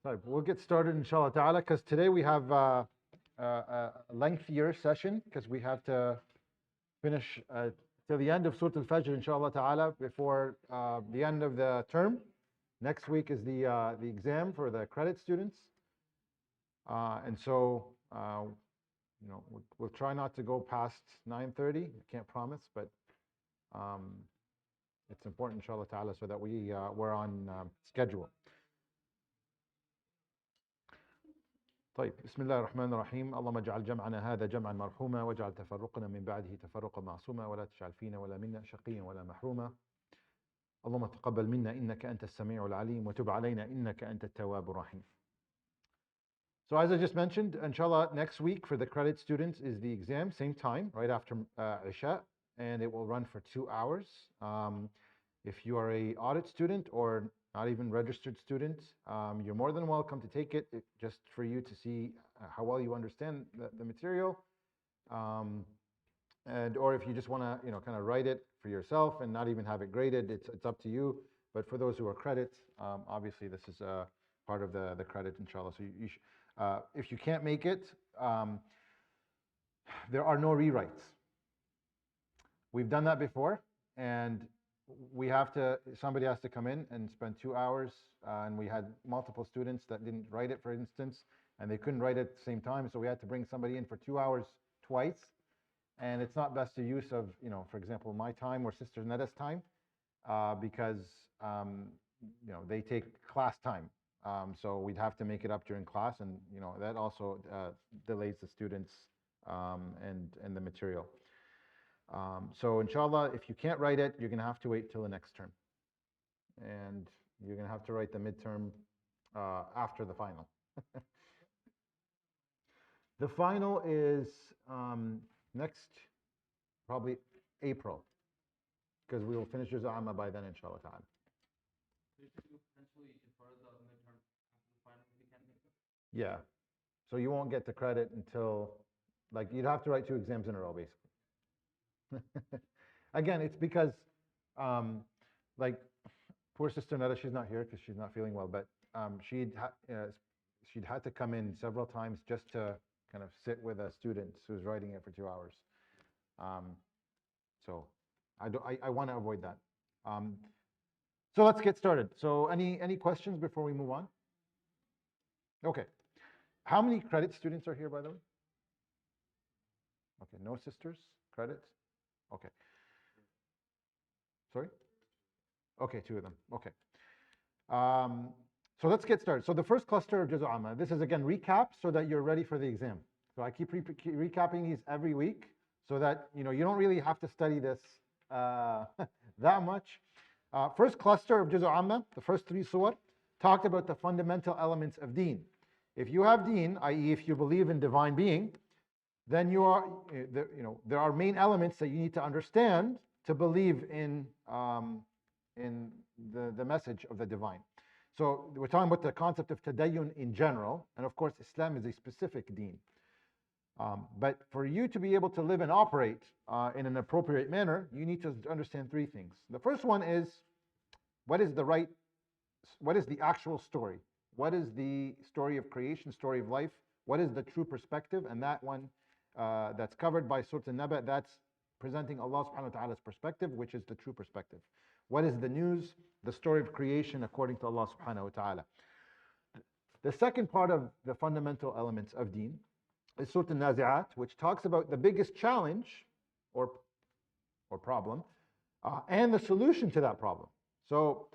طيب, we'll get started inshallah ta'ala, because today we have a lengthier session, because we have to finish till the end of Surah Al-Fajr inshallah ta'ala before the end of the term. Next week is the exam for the credit students, and so we'll try not to go past 9:30. I can't promise, but it's important inshallah ta'ala so that we're on schedule. طيب, بسم الله الرحمن الرحيم. اللهم اجعل جمعنا هذا جمعا مرحوما واجعل تفرقنا من بعده تفرقا معصوما ولا تجعل فينا ولا منا شقيا ولا محروما. اللهم تقبل منا إنك أنت السميع العليم وتب علينا إنك أنت التواب الرحيم. So as I just mentioned, inshallah, next week for the credit students is the exam, same time, right after Isha, and it will run for 2 hours. If you are a audit student or not even registered student, you're more than welcome to take it, just for you to see how well you understand the material, or if you just want to kind of write it for yourself and not even have it graded, it's up to you. But for those who are credit, obviously this is part of the credit, inshallah. So if you can't make it, there are no rewrites. We've done that before, and somebody has to come in and spend 2 hours, and we had multiple students that didn't write it, for instance, and they couldn't write it at the same time, so we had to bring somebody in for 2 hours twice, and it's not best use of, for example, my time or Sister Neda's time, because they take class time, so we'd have to make it up during class, and that also delays the students and the material. So inshallah, if you can't write it, you're going to have to wait till the next term. And you're going to have to write the midterm after the final. The final is next, probably April, because we will finish Juz' Amma by then, inshallah ta'ala. Yeah. So you won't get the credit until, you'd have to write 2 exams in a row, basically. Again, it's because, poor Sister Nada, she's not here because she's not feeling well, but she'd had to come in several times just to kind of sit with a student who's writing it for 2 hours. So I want to avoid that. So let's get started. So any questions before we move on? Okay. How many credit students are here, by the way? Okay, no sisters, credits? Okay. Sorry? Okay, 2 of them. Okay. So let's get started. So the first cluster of Juz' Amma, this is again recap so that you're ready for the exam. So I keep recapping these every week so that you don't really have to study this that much. First cluster of Juz' Amma, the first 3 surah, talked about the fundamental elements of deen. If you have deen, i.e. if you believe in divine being, then there are main elements that you need to understand to believe in the message of the divine. So we're talking about the concept of tadayyun in general, and of course Islam is a specific deen. But for you to be able to live and operate in an appropriate manner, you need to understand 3 things. The first one is, what is the actual story? What is the story of creation, story of life? What is the true perspective? And that one, that's covered by Surah An-Naba, that's presenting Allah subhanahu wa ta'ala's perspective, which is the true perspective. What is the news? The story of creation according to Allah subhanahu wa ta'ala. The second part of the fundamental elements of deen is Surah An-Nazi'at, which talks about the biggest challenge or problem and the solution to that problem. So,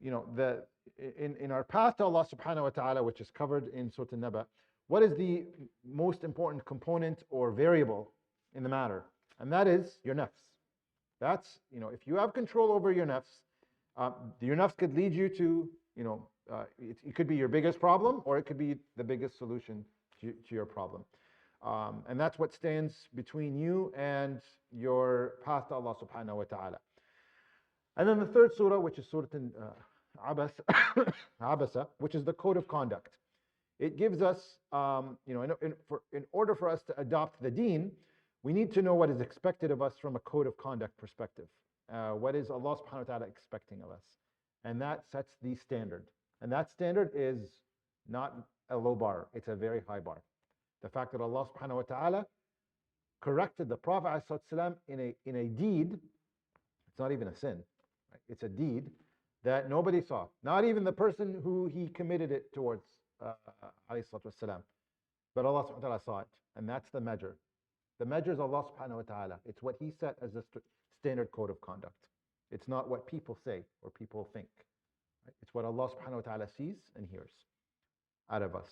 in our path to Allah subhanahu wa ta'ala, which is covered in Surah An-Naba, what is the most important component or variable in the matter? And that is your nafs. That's, if you have control over your nafs, your nafs could lead you to, it could be your biggest problem, or it could be the biggest solution to your problem. And that's what stands between you and your path to Allah subhanahu wa ta'ala. And then the third surah, which is Surah Abasa, which is the code of conduct. It gives us, in order for us to adopt the deen, we need to know what is expected of us from a code of conduct perspective. What is Allah subhanahu wa ta'ala expecting of us? And that sets the standard. And that standard is not a low bar, it's a very high bar. The fact that Allah subhanahu wa ta'ala corrected the Prophet ﷺ in a deed, it's not even a sin, right? It's a deed that nobody saw, not even the person who he committed it towards, ﷺ. But Allah subhanahu wa ta'ala saw it, and that's the measure. The measure is Allah subhanahu wa ta'ala. It's what He set as the standard code of conduct. It's not what people say or people think. Right? It's what Allah subhanahu wa ta'ala sees and hears out of us.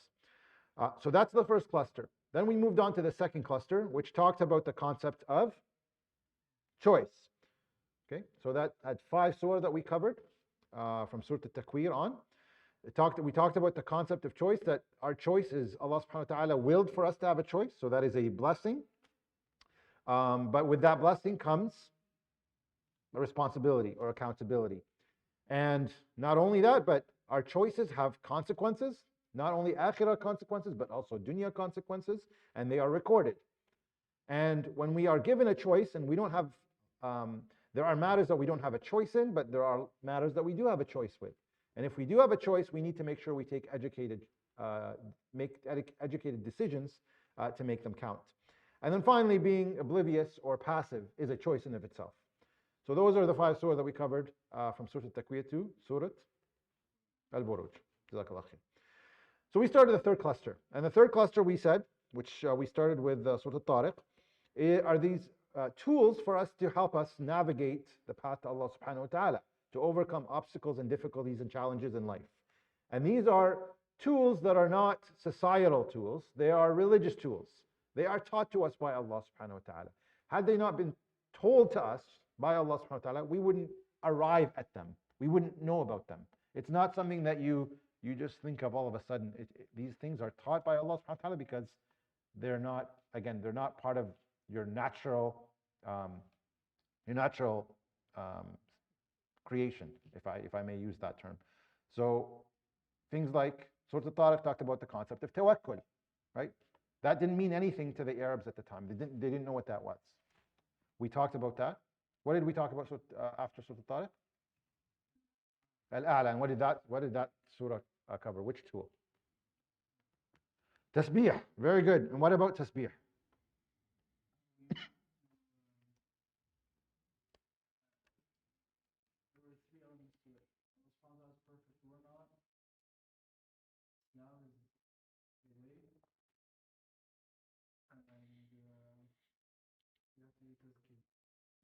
So that's the first cluster. Then we moved on to the second cluster, which talked about the concept of choice. Okay, so that had 5 surah that we covered from Surah Al-Takwir on. We talked about the concept of choice, that our choice is Allah subhanahu wa ta'ala willed for us to have a choice, so that is a blessing. But with that blessing comes a responsibility or accountability. And not only that, but our choices have consequences, not only akhirah consequences, but also dunya consequences, and they are recorded. And when we are given a choice, and we don't have, there are matters that we don't have a choice in, but there are matters that we do have a choice with. And if we do have a choice, we need to make sure we take educated decisions to make them count. And then finally, being oblivious or passive is a choice in of itself. So those are the 5 surahs that we covered from Surah Al-Takwir to Surah Al-Buruj. Jazakallah khair. So we started the third cluster. And the third cluster we said, which we started with Surah Al-Tariq, are these tools for us to help us navigate the path to Allah subhanahu wa ta'ala, to overcome obstacles and difficulties and challenges in life. And these are tools that are not societal tools, they are religious tools. They are taught to us by Allah subhanahu wa ta'ala. Had they not been told to us by Allah subhanahu wa ta'ala, we wouldn't arrive at them. We wouldn't know about them. It's not something that you just think of all of a sudden. These things are taught by Allah subhanahu wa ta'ala because they're not, again, they're not part of your natural creation, if I may use that term. So things like Surah Al-Tariq talked about the concept of tawakkul, right? That didn't mean anything to the Arabs at the time. They didn't know what that was. We talked about that. What did we talk about after Surah Al-Tariq? Al-A'la. And what did that surah cover? Which tool? Tasbih. Very good. And what about tasbih?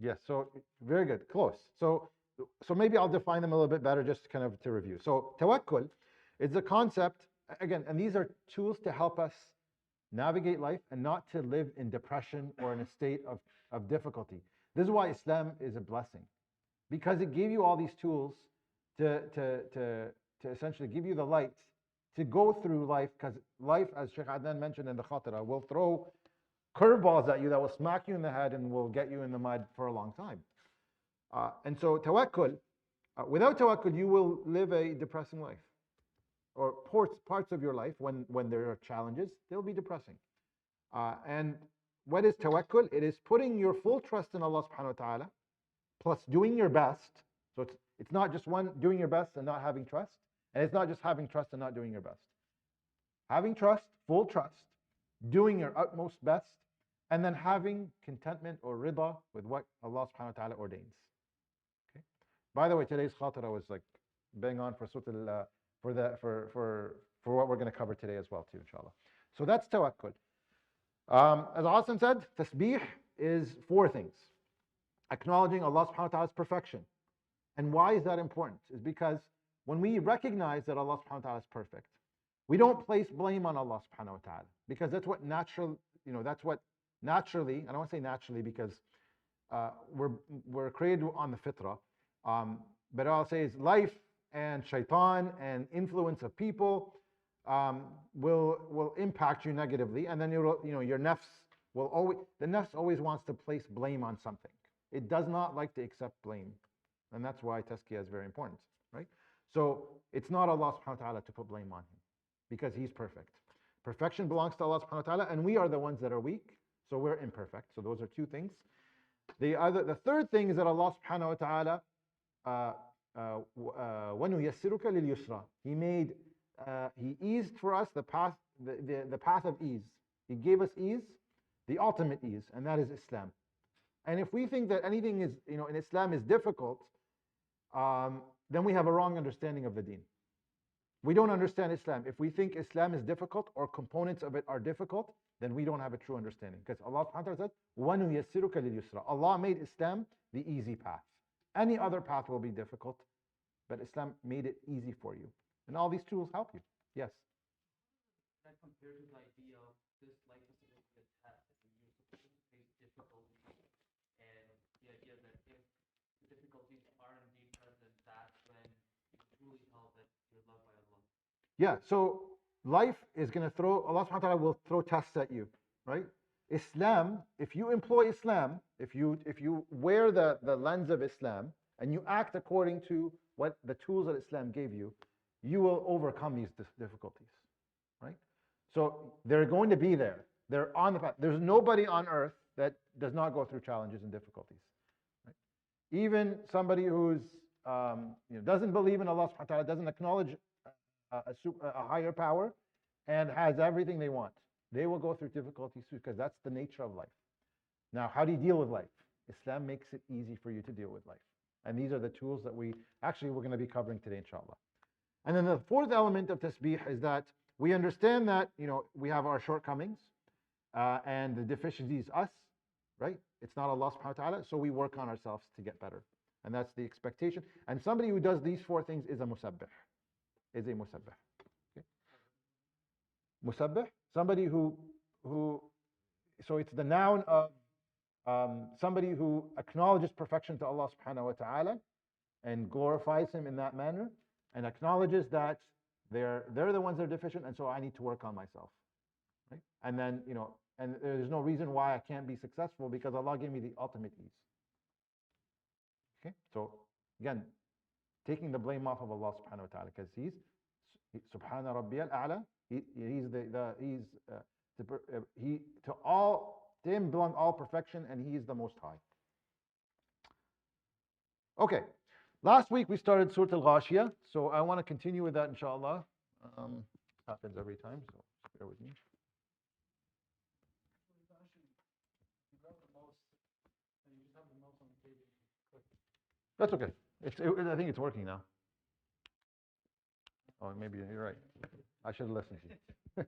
Yes, so very good, close. So maybe I'll define them a little bit better, just kind of to review. So tawakkul is a concept, again, and these are tools to help us navigate life and not to live in depression or in a state of difficulty. This is why Islam is a blessing, because it gave you all these tools to essentially give you the light to go through life, because life, as Sheikh Adnan mentioned in the Khatira, will throw curveballs at you that will smack you in the head and will get you in the mud for a long time. And so tawakkul, without tawakkul, you will live a depressing life. Or parts of your life, when there are challenges, they'll be depressing. And what is tawakkul? It is putting your full trust in Allah subhanahu wa ta'ala, plus doing your best. So it's not just doing your best and not having trust, and it's not just having trust and not doing your best. Having trust, full trust, doing your utmost best, and then having contentment or rida with what Allah subhanahu wa ta'ala ordains. Okay. By the way, today's khatira was like bang on for for what we're going to cover today as well too, inshallah. So that's tawakkul. As Asim said, tasbih is 4 things. Acknowledging Allah subhanahu wa ta'ala's perfection. And why is that important? Is because when we recognize that Allah subhanahu wa ta'ala is perfect, we don't place blame on Allah subhanahu wa ta'ala, because that's what naturally, I don't want to say naturally because we're created on the fitrah, but I'll say is life and shaitan and influence of people will impact you negatively, and then your nafs the nafs always wants to place blame on something. It does not like to accept blame, and that's why tazkiyah is very important, right? So it's not Allah subhanahu wa ta'ala to put blame on him, because he's perfect. Perfection belongs to Allah subhanahu wa ta'ala, and we are the ones that are weak, so we're imperfect. So those are 2 things. The third thing is that Allah subhanahu wa ta'ala وَنُيَسِّرُكَ لِلْيُسْرَى. He made He eased for us the path, the path of ease. He gave us ease, the ultimate ease, and that is Islam. And if we think that anything is, in Islam is difficult, then we have a wrong understanding of the deen. We don't understand Islam. If we think Islam is difficult or components of it are difficult, then we don't have a true understanding. Because Allah subhanahu wa ta'ala said, وَنُيَسِّرُكَ لِلْيُسْرَى. Allah made Islam the easy path. Any other path will be difficult, but Islam made it easy for you. And all these tools help you. Yes? That compared to the idea of this life is supposed to be a test, and you're supposed to face difficulties, and the idea that if the difficulties are indeed present, that's when you truly tell that you're loved by Allah. Yeah, so life is going to throw, Allah subhanahu wa ta'ala will throw tests at you, right? Islam, if you employ Islam, if you wear the lens of Islam, and you act according to what the tools that Islam gave you, you will overcome these difficulties, right? So they're going to be there. They're on the path. There's nobody on earth that does not go through challenges and difficulties, right? Even somebody who's doesn't believe in Allah subhanahu wa ta'ala, doesn't acknowledge a higher power, and has everything they want, they will go through difficulties too, because that's the nature of life. Now, how do you deal with life? Islam makes it easy for you to deal with life. And these are the tools that we're going to be covering today, inshallah. And then the fourth element of tasbih is that we understand that we have our shortcomings, and the deficiency is us, right? It's not Allah subhanahu wa ta'ala, so we work on ourselves to get better. And that's the expectation. And somebody who does these four things is a musabbih. Okay? Musabbih, somebody who so it's the noun of somebody who acknowledges perfection to Allah subhanahu wa ta'ala and glorifies him in that manner, and acknowledges that they're the ones that are deficient, and so I need to work on myself, right? And then and there's no reason why I can't be successful, because Allah gave me the ultimate ease. Okay, so again, taking the blame off of Allah subhanahu wa ta'ala, because he's Subhana Rabbiyal A'la. To him belong all perfection, and he is the most high. Okay, last week we started Surah Al-Ghashiyah, so I want to continue with that, inshallah. Happens every time, so bear with me. That's okay. I think it's working now. Oh, maybe you're right. I should have listened to you.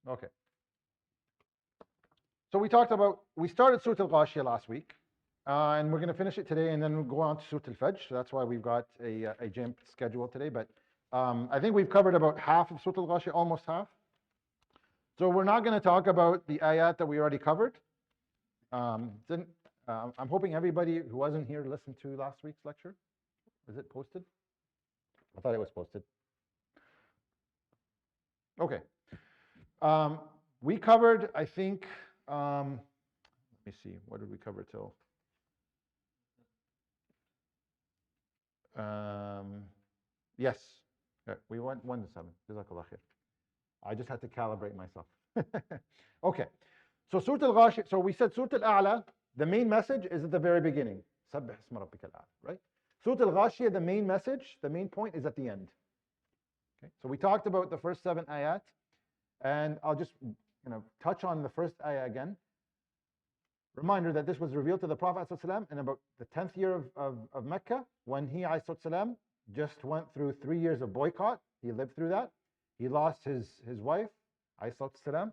Okay. So we started Surah Al-Ghashiyah last week, and we're going to finish it today, and then we'll go on to Surah Al-Fajr. So that's why we've got a jam schedule today. But I think we've covered about half of Surah Al-Ghashiyah, almost half. So we're not going to talk about the ayat that we already covered. I'm hoping everybody who wasn't here listened to last week's lecture. Is it posted? I thought it was posted. Okay. We covered, I think, let me see, what did we cover till? Yes, we went 1 to 7. Jazakallah khair. I just had to calibrate myself. Okay, so Surah Al-Ghashiyah, so we said Surah Al-A'la, the main message is at the very beginning. Sabbih isma rabbika al-a'la, right? Surah Al-Ghashiyah, the main message, the main point is at the end. Okay, so we talked about the first 7 ayat, and I'll just touch on the first ayah again. Reminder that this was revealed to the Prophet ﷺ in about the 10th year of Mecca, when he ﷺ just went through 3 years of boycott. He lived through that. He lost his wife, ﷺ,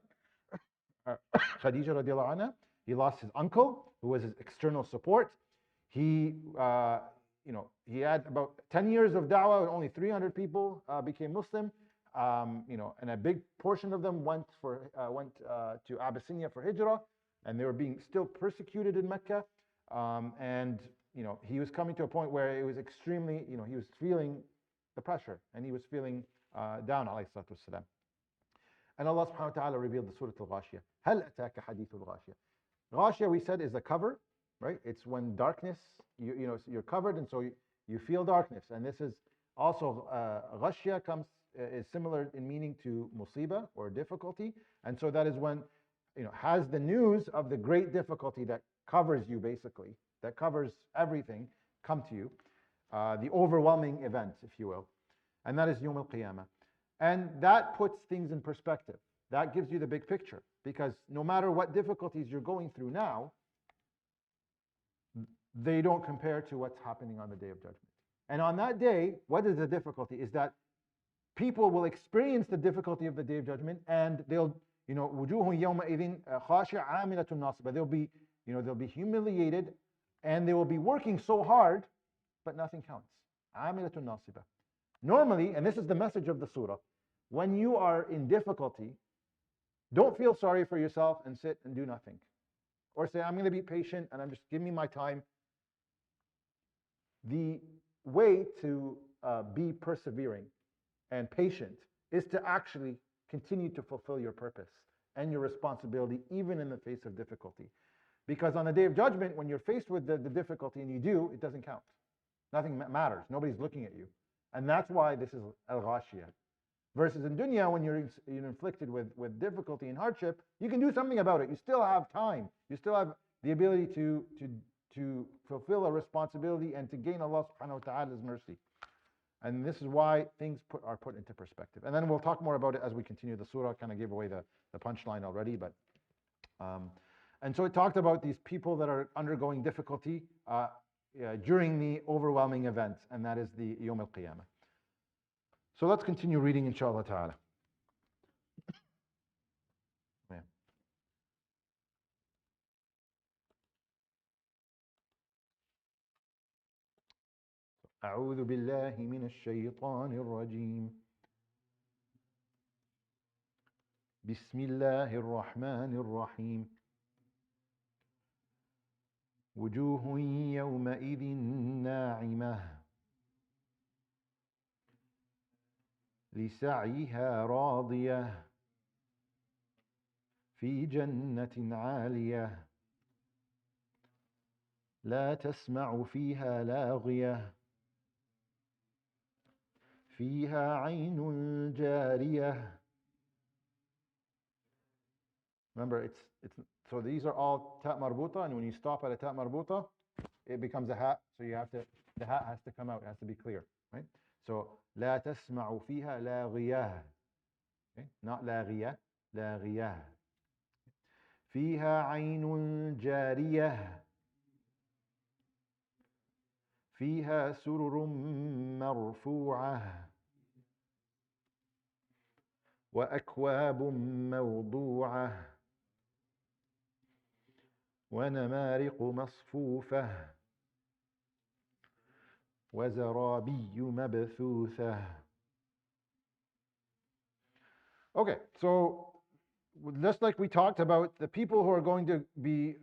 Khadija radiallahu anha. He lost his uncle, who was his external support. He had about 10 years of da'wah, and only 300 people became Muslim. And a big portion of them went to Abyssinia for hijrah, and they were being still persecuted in Mecca. And he was coming to a point where it was extremely, he was feeling the pressure, and he was feeling down, alayhi salatu wassalam. And Allah subhanahu wa ta'ala revealed the Surah Al-Ghashiyah. Hal ataka hadith al-Ghashiyah. Ghashiyah, we said, is the cover, right? It's when darkness, you're covered, and so you feel darkness. And this is also, Ghashiyah is similar in meaning to musibah, or difficulty. And so that is when, has the news of the great difficulty that covers you, basically, that covers everything, come to you. The overwhelming event, if you will. and that is Yawm al-Qiyamah. And that puts things in perspective. That gives you the big picture, because no matter what difficulties you're going through now, they don't compare to what's happening on the Day of Judgment. And on that day, what is the difficulty? Is that people will experience the difficulty of the Day of Judgment, and they'll, وجوه يومئذ خاشعة عاملة ناصبة. They'll be humiliated, and they will be working so hard, but nothing counts. عاملة ناصبة. Normally, and this is the message of the surah, when you are in difficulty, don't feel sorry for yourself and sit and do nothing. Or say, I'm going to be patient and I'm just give me my time. The way to be persevering and patient is to actually continue to fulfill your purpose and your responsibility, even in the face of difficulty. Because on the Day of Judgment, when you're faced with the difficulty and you do, it doesn't count. Nothing matters. Nobody's looking at you. And that's why this is al-ghashiyah. Versus in dunya, when you're inflicted with difficulty and hardship, you can do something about it. You still have time. You still have the ability to fulfill a responsibility and to gain Allah subhanahu wa ta'ala's mercy. And this is why things are put into perspective. And then we'll talk more about it as we continue the surah. I kind of gave away the punchline already, but and so it talked about these people that are undergoing difficulty during the overwhelming events, and that is the Yawm al-Qiyamah. So let's continue reading, inshallah ta'ala. Yeah. أعوذ بالله من الشيطان الرجيم. بسم الله الرحمن الرحيم. وجوه يومئذ ناعمة لسعيها راضية في جنة عالية لا تسمع فيها لاغية فيها عين جارية. Remember, it's so these are all ta marbuta, and when you stop at a ta marbuta, it becomes a hat. So the hat has to come out, it has to be clear, right? So لا تسمع فيها لاغية, okay? Not لاغية, لاغية. فيها عين جارية فيها سرر مرفوعة وأكواب موضوعة ونمارق مصفوفة وزرابي مبثوثة. Okay, so just like we talked about, the people who are going to be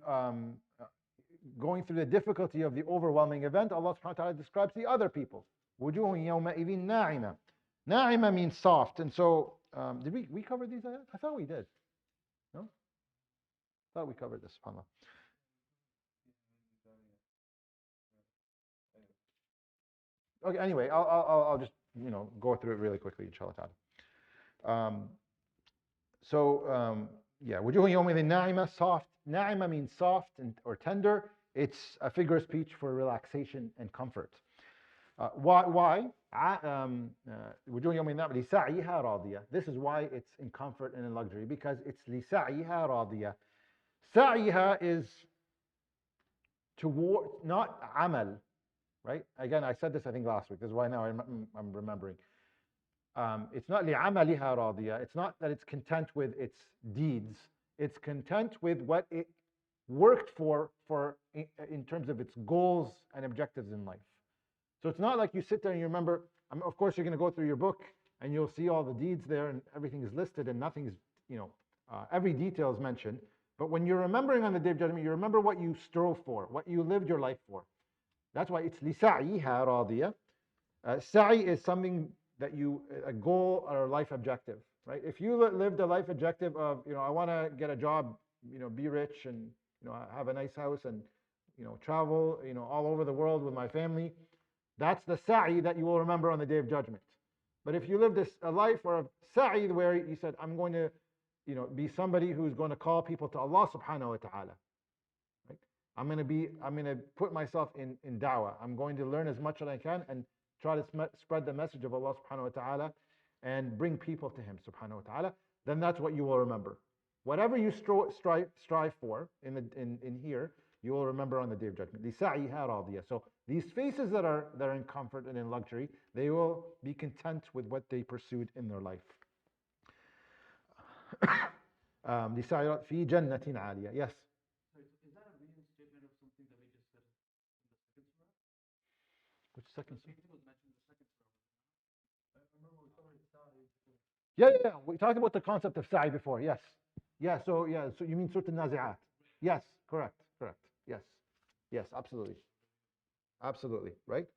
going through the difficulty of the overwhelming event, Allah subhanahu wa ta'ala describes the other people. وُجُوهٌ يَوْمَئِذٍ نَاعِمَةٌ. Na'ima means soft, and so did we cover these ayat? I thought we did. No? I thought we covered this, subhanAllah. Okay, anyway, I'll just go through it really quickly, inshallah ta'ala. Yeah, وُجُوهٌ يَوْمَئِذٍ نَاعِمَةٌ, soft. Na'ima means soft or tender. It's a figure of speech for relaxation and comfort. Why? وُجُوهٌ يَوْمَئِذٍ نَاعِمَةٌ لِسَعْيِهَا رَاضِيَةٌ. This is why it's in comfort and in luxury, because it's لِسَعْيِهَا رَاضِيَةٌ. Sa'iha is toward, not amal, right? Again, I said this I think last week. This is why now I'm remembering. It's not لِعَمَلِهَا رَاضِيَةٌ. It's not that it's content with its deeds. It's content with what it worked for in terms of its goals and objectives in life. So it's not like you sit there and you remember, of course you're going to go through your book and you'll see all the deeds there and everything is listed and nothing is, every detail is mentioned. But when you're remembering on the Day of Judgment, you remember what you strove for, what you lived your life for. That's why it's لِسَعْيِهَا رَاضِيَةٌ. Sa'i is something that a goal or a life objective, right? If you lived a life objective of, I want to get a job, be rich and, have a nice house and, travel, all over the world with my family, that's the sa'i that you will remember on the Day of Judgment. But if you lived a life or a sa'i where you said, I'm going to, be somebody who's going to call people to Allah subhanahu wa ta'ala, right? I'm going to put myself in da'wah. I'm going to learn as much as I can and try to spread the message of Allah subhanahu wa ta'ala and bring people to Him subhanahu wa ta'ala, then that's what you will remember. Whatever you strive for in here, you will remember on the Day of Judgment. لِسَعْيِهَا رَاضِيَةٌ. So these faces that are in comfort and in luxury, they will be content with what they pursued in their life. لِسَعْيِهَا فِي جَنَّةٍ عَالِيَةٍ. Yes? So is that a reinstatement of something that we just said in the second surah? Which second surah? Something was mentioned in the second surah. I remember we covered sa'i before. Yeah. We talked about the concept of sa'i before. Yes. So you mean Surah Al-Nazi'at? Yes. Correct. Yes. Absolutely. Right.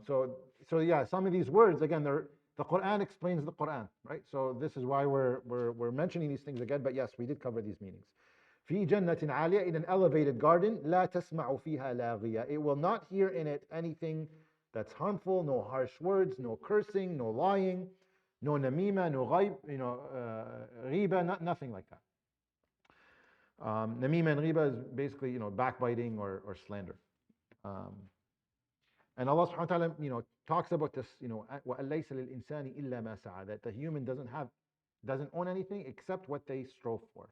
So yeah, some of these words again, the Quran explains the Quran, right? So this is why we're mentioning these things again. But yes, we did cover these meanings. في جنة عالية, in an elevated garden, لا تسمع فيها لاغية. It will not hear in it anything that's harmful, no harsh words, no cursing, no lying, no namima, no ghaib, ghiba, nothing like that. Namima and ghiba is basically backbiting or slander. And Allah subhanahu wa ta'ala talks about this, وَأَلَّيْسَ لِلْإِنسَانِ إِلَّا مَا سَعَى, that the human doesn't own anything except what they strove for.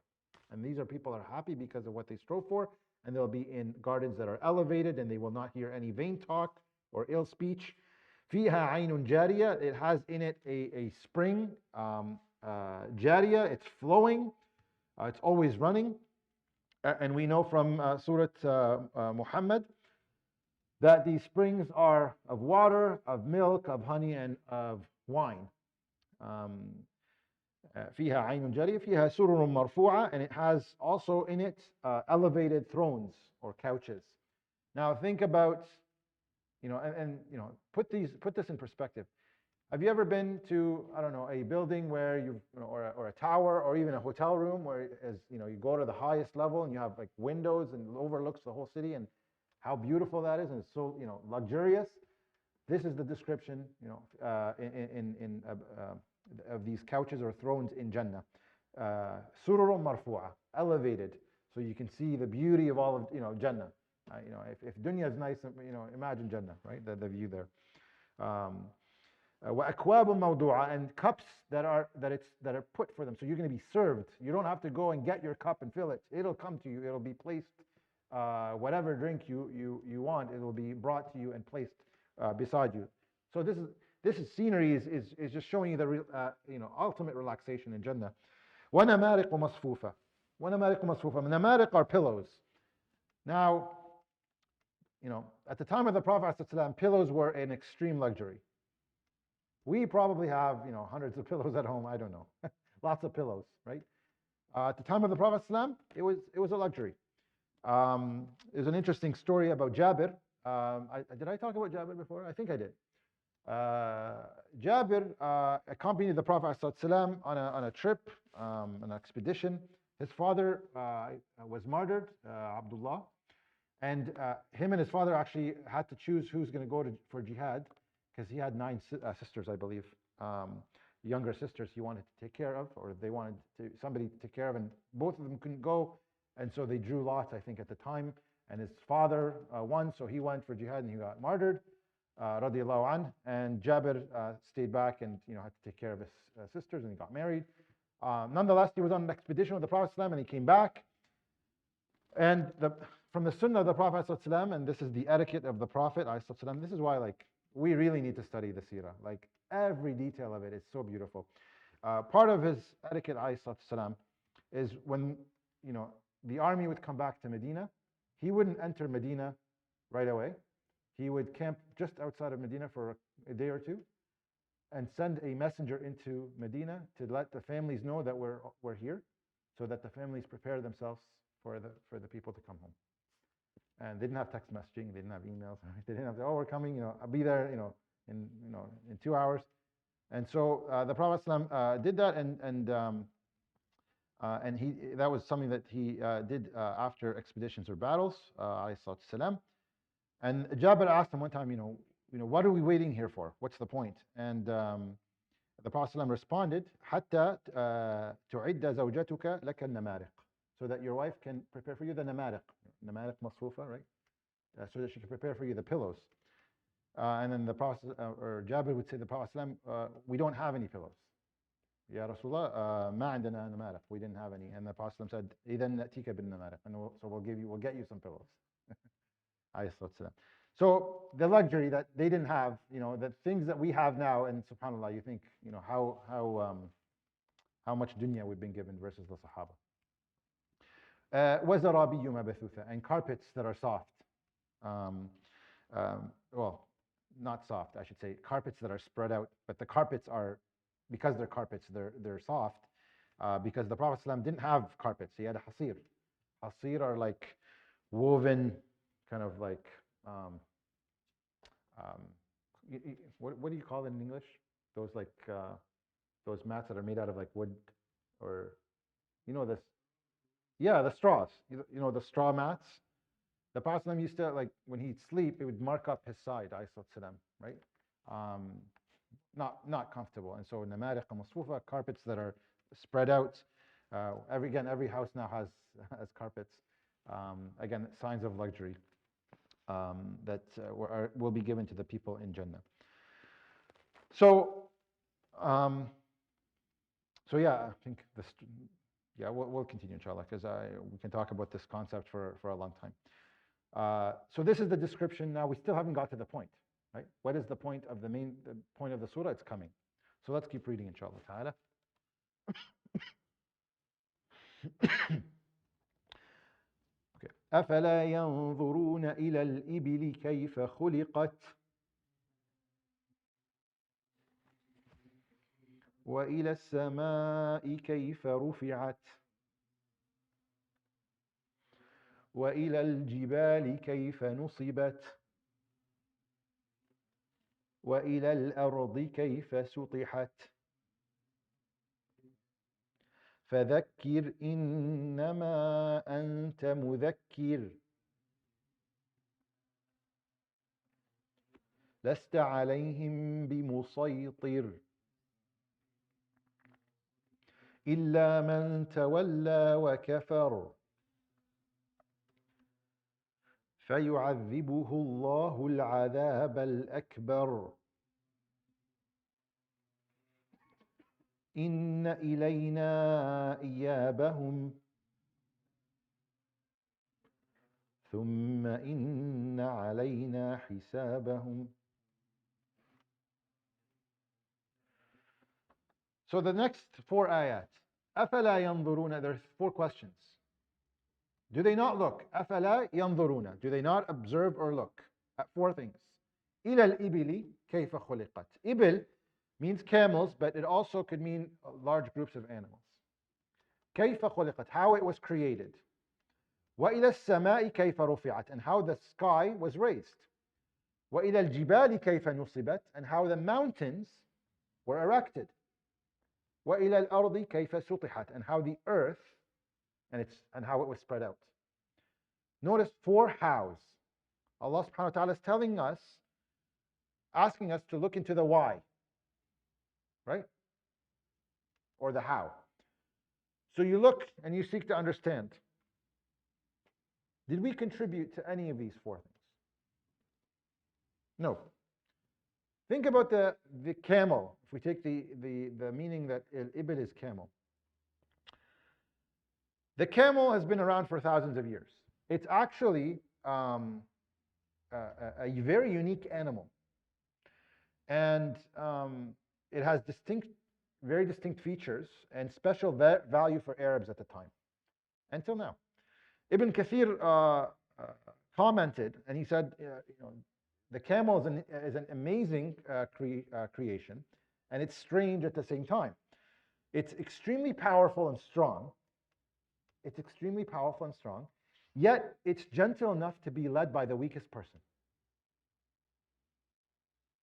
And these are people that are happy because of what they strove for, and they'll be in gardens that are elevated, and they will not hear any vain talk or ill speech. فِيهَا عَيْنٌ جَارِيَةٌ, it has in it a spring, جارية, it's flowing, it's always running. And we know from Surah Muhammad that these springs are of water, of milk, of honey, and of wine. فيها عين جارية فيها سرر مرفوعة, and it has also in it elevated thrones or couches. Now think about, put this in perspective. Have you ever been to, I don't know, a building where or a tower or even a hotel room where you go to the highest level and you have like windows and overlooks the whole city, and how beautiful that is, and it's so luxurious. This is the description of these couches or thrones in Jannah. Sururun marfu'a, elevated, so you can see the beauty of all of Jannah. If dunya is nice, imagine Jannah, right? The view there. وَأَكْوَابٌ مَوْضُوعَةٌ, and cups that are put for them. So you're going to be served. You don't have to go and get your cup and fill it. It'll come to you. It'll be placed. Whatever drink you want, it will be brought to you and placed beside you. So this scenery is just showing you the ultimate relaxation in Jannah. وَنَمَارِقُ مَصْفُوفَةٌ. Namarik are pillows. Now, at the time of the Prophet ﷺ, pillows were an extreme luxury. We probably have hundreds of pillows at home. I don't know, lots of pillows, right? At the time of the Prophet ﷺ, it was a luxury. There's an interesting story about Jabir. Did I talk about Jabir before? I think I did. Jabir accompanied the Prophet ﷺ on a trip, an expedition. His father was martyred, Abdullah, and him and his father actually had to choose who's going to go for jihad, because he had 9 sisters, I believe, younger sisters he wanted to take care of, or they wanted somebody to take care of, and both of them couldn't go, and so they drew lots, I think, at the time, and his father won, so he went for jihad and he got martyred, radiallahu anh, and Jabir stayed back and had to take care of his sisters, and he got married. Nonetheless, he was on an expedition with the Prophet ﷺ, and he came back, and from the sunnah of the Prophet ﷺ, and this is the etiquette of the Prophet ﷺ, this is why we really need to study the seerah. Every detail of it is so beautiful. Part of his etiquette ﷺ is when the army would come back to Medina, he wouldn't enter Medina right away. He would camp just outside of Medina for a day or two and send a messenger into Medina to let the families know that we're here, so that the families prepare themselves for the people to come home. And they didn't have text messaging, they didn't have emails, they didn't have we're coming, I'll be there, in 2 hours. And so the Prophet ﷺ did that, and that was something that he did after expeditions or battles, ﷺ. And Jabir asked him one time, what are we waiting here for? What's the point? And the Prophet ﷺ responded, حتى تعد زوجتك لك النمارق, so that your wife can prepare for you the namariq. Namariq masfufa, right? So that she can prepare for you the pillows. And then the Prophet, or Jabir would say, the Prophet ﷺ, we don't have any pillows. Ya Rasulullah, ما عندنا نمارق. We didn't have any. And the Prophet ﷺ said, إذن نأتيك بالنمارق. And so we'll get you some pillows. So the luxury that they didn't have, the things that we have now, and subhanAllah, you think, how much dunya we've been given versus the Sahaba. وَزَرَابِيُّ مَبَثُوثًا, and carpets that are soft. Well, not soft, I should say, carpets that are spread out, but the carpets are, because they're carpets, they're soft, because the Prophet ﷺ didn't have carpets, he had a hasir. Hasir are like woven, kind of like, what do you call it in English? Those like, those mats that are made out of like wood, or, this, yeah, the straws, the straw mats. The Prophet ﷺ used to, like, when he'd sleep, it would mark up his side, right? Not comfortable. And so, namariq masfufa, carpets that are spread out. Every house now has carpets. Again, signs of luxury that will be given to the people in Jannah. So yeah, I think this. Yeah, we'll continue, inshallah, because we can talk about this concept for a long time. So this is the description. Now we still haven't got to the point, right? What is the point of the point of the surah? It's coming. So let's keep reading, inshallah ta'ala. Okay. أفلا ينظرون إلى الإبل كيف خلقت وإلى السماء كيف رفعت وإلى الجبال كيف نصبت وإلى الأرض كيف سطحت فذكر إنما أنت مذكر لست عليهم بمسيطر إلا من تولى وكفر فيعذبه الله العذاب الأكبر إن إلينا إيابهم ثم إن علينا حسابهم. So the next 4 ayat, أفلا ينظرون, there's 4 questions. Do they not look? أفلا ينظرون, do they not observe or look at 4 things? إلى الإبل كيف خلقت. إبل means camels, but it also could mean large groups of animals. كيف خلقت, how it was created. وإلى السماء كيف رفعت, and how the sky was raised. وإلى الجبال كيف نصبت, and how the mountains were erected. وإلى الأرض كيف سطحت, and how the earth and how it was spread out. Notice 4 hows. Allah subhanahu wa ta'ala is telling us, asking us to look into the why, right? Or the how. So you look and you seek to understand. Did we contribute to any of these 4 things? No. Think about the camel. If we take the meaning that al-ibil is camel. The camel has been around for thousands of years. It's actually a very unique animal. And it has very distinct features and special value for Arabs at the time, until now. Ibn Kathir commented, and he said, the camel is an amazing creation, and it's strange at the same time. It's extremely powerful and strong. Yet it's gentle enough to be led by the weakest person.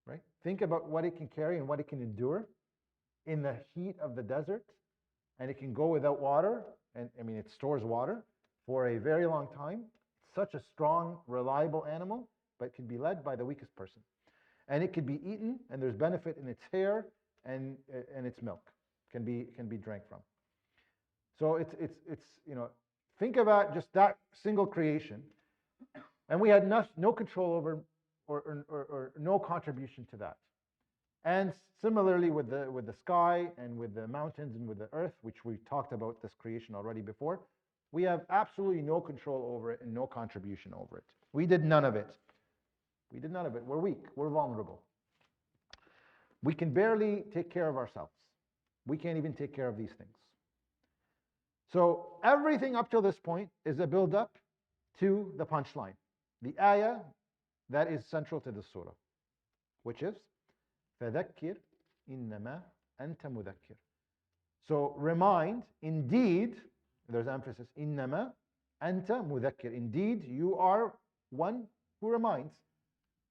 Right? Think about what it can carry and what it can endure in the heat of the desert, and it can go without water, and it stores water for a very long time. It's such a strong, reliable animal, but it can be led by the weakest person. And it can be eaten, and there's benefit in its hair and its milk can be drank from. So it's think about just that single creation, and we had no control over or no contribution to that. And similarly with the sky and with the mountains and with the earth, which we talked about this creation already before, we have absolutely no control over it and no contribution over it. We did none of it. We did none of it. We're weak. We're vulnerable. We can barely take care of ourselves. We can't even take care of these things. So everything up till this point is a build-up to the punchline, the ayah that is central to the surah, which is فَذَكِّرْ إِنَّمَا أَنْتَ مُذَكِّرْ. So remind, indeed, there's emphasis, إِنَّمَا أَنْتَ مُذَكِّرْ. Indeed, you are one who reminds.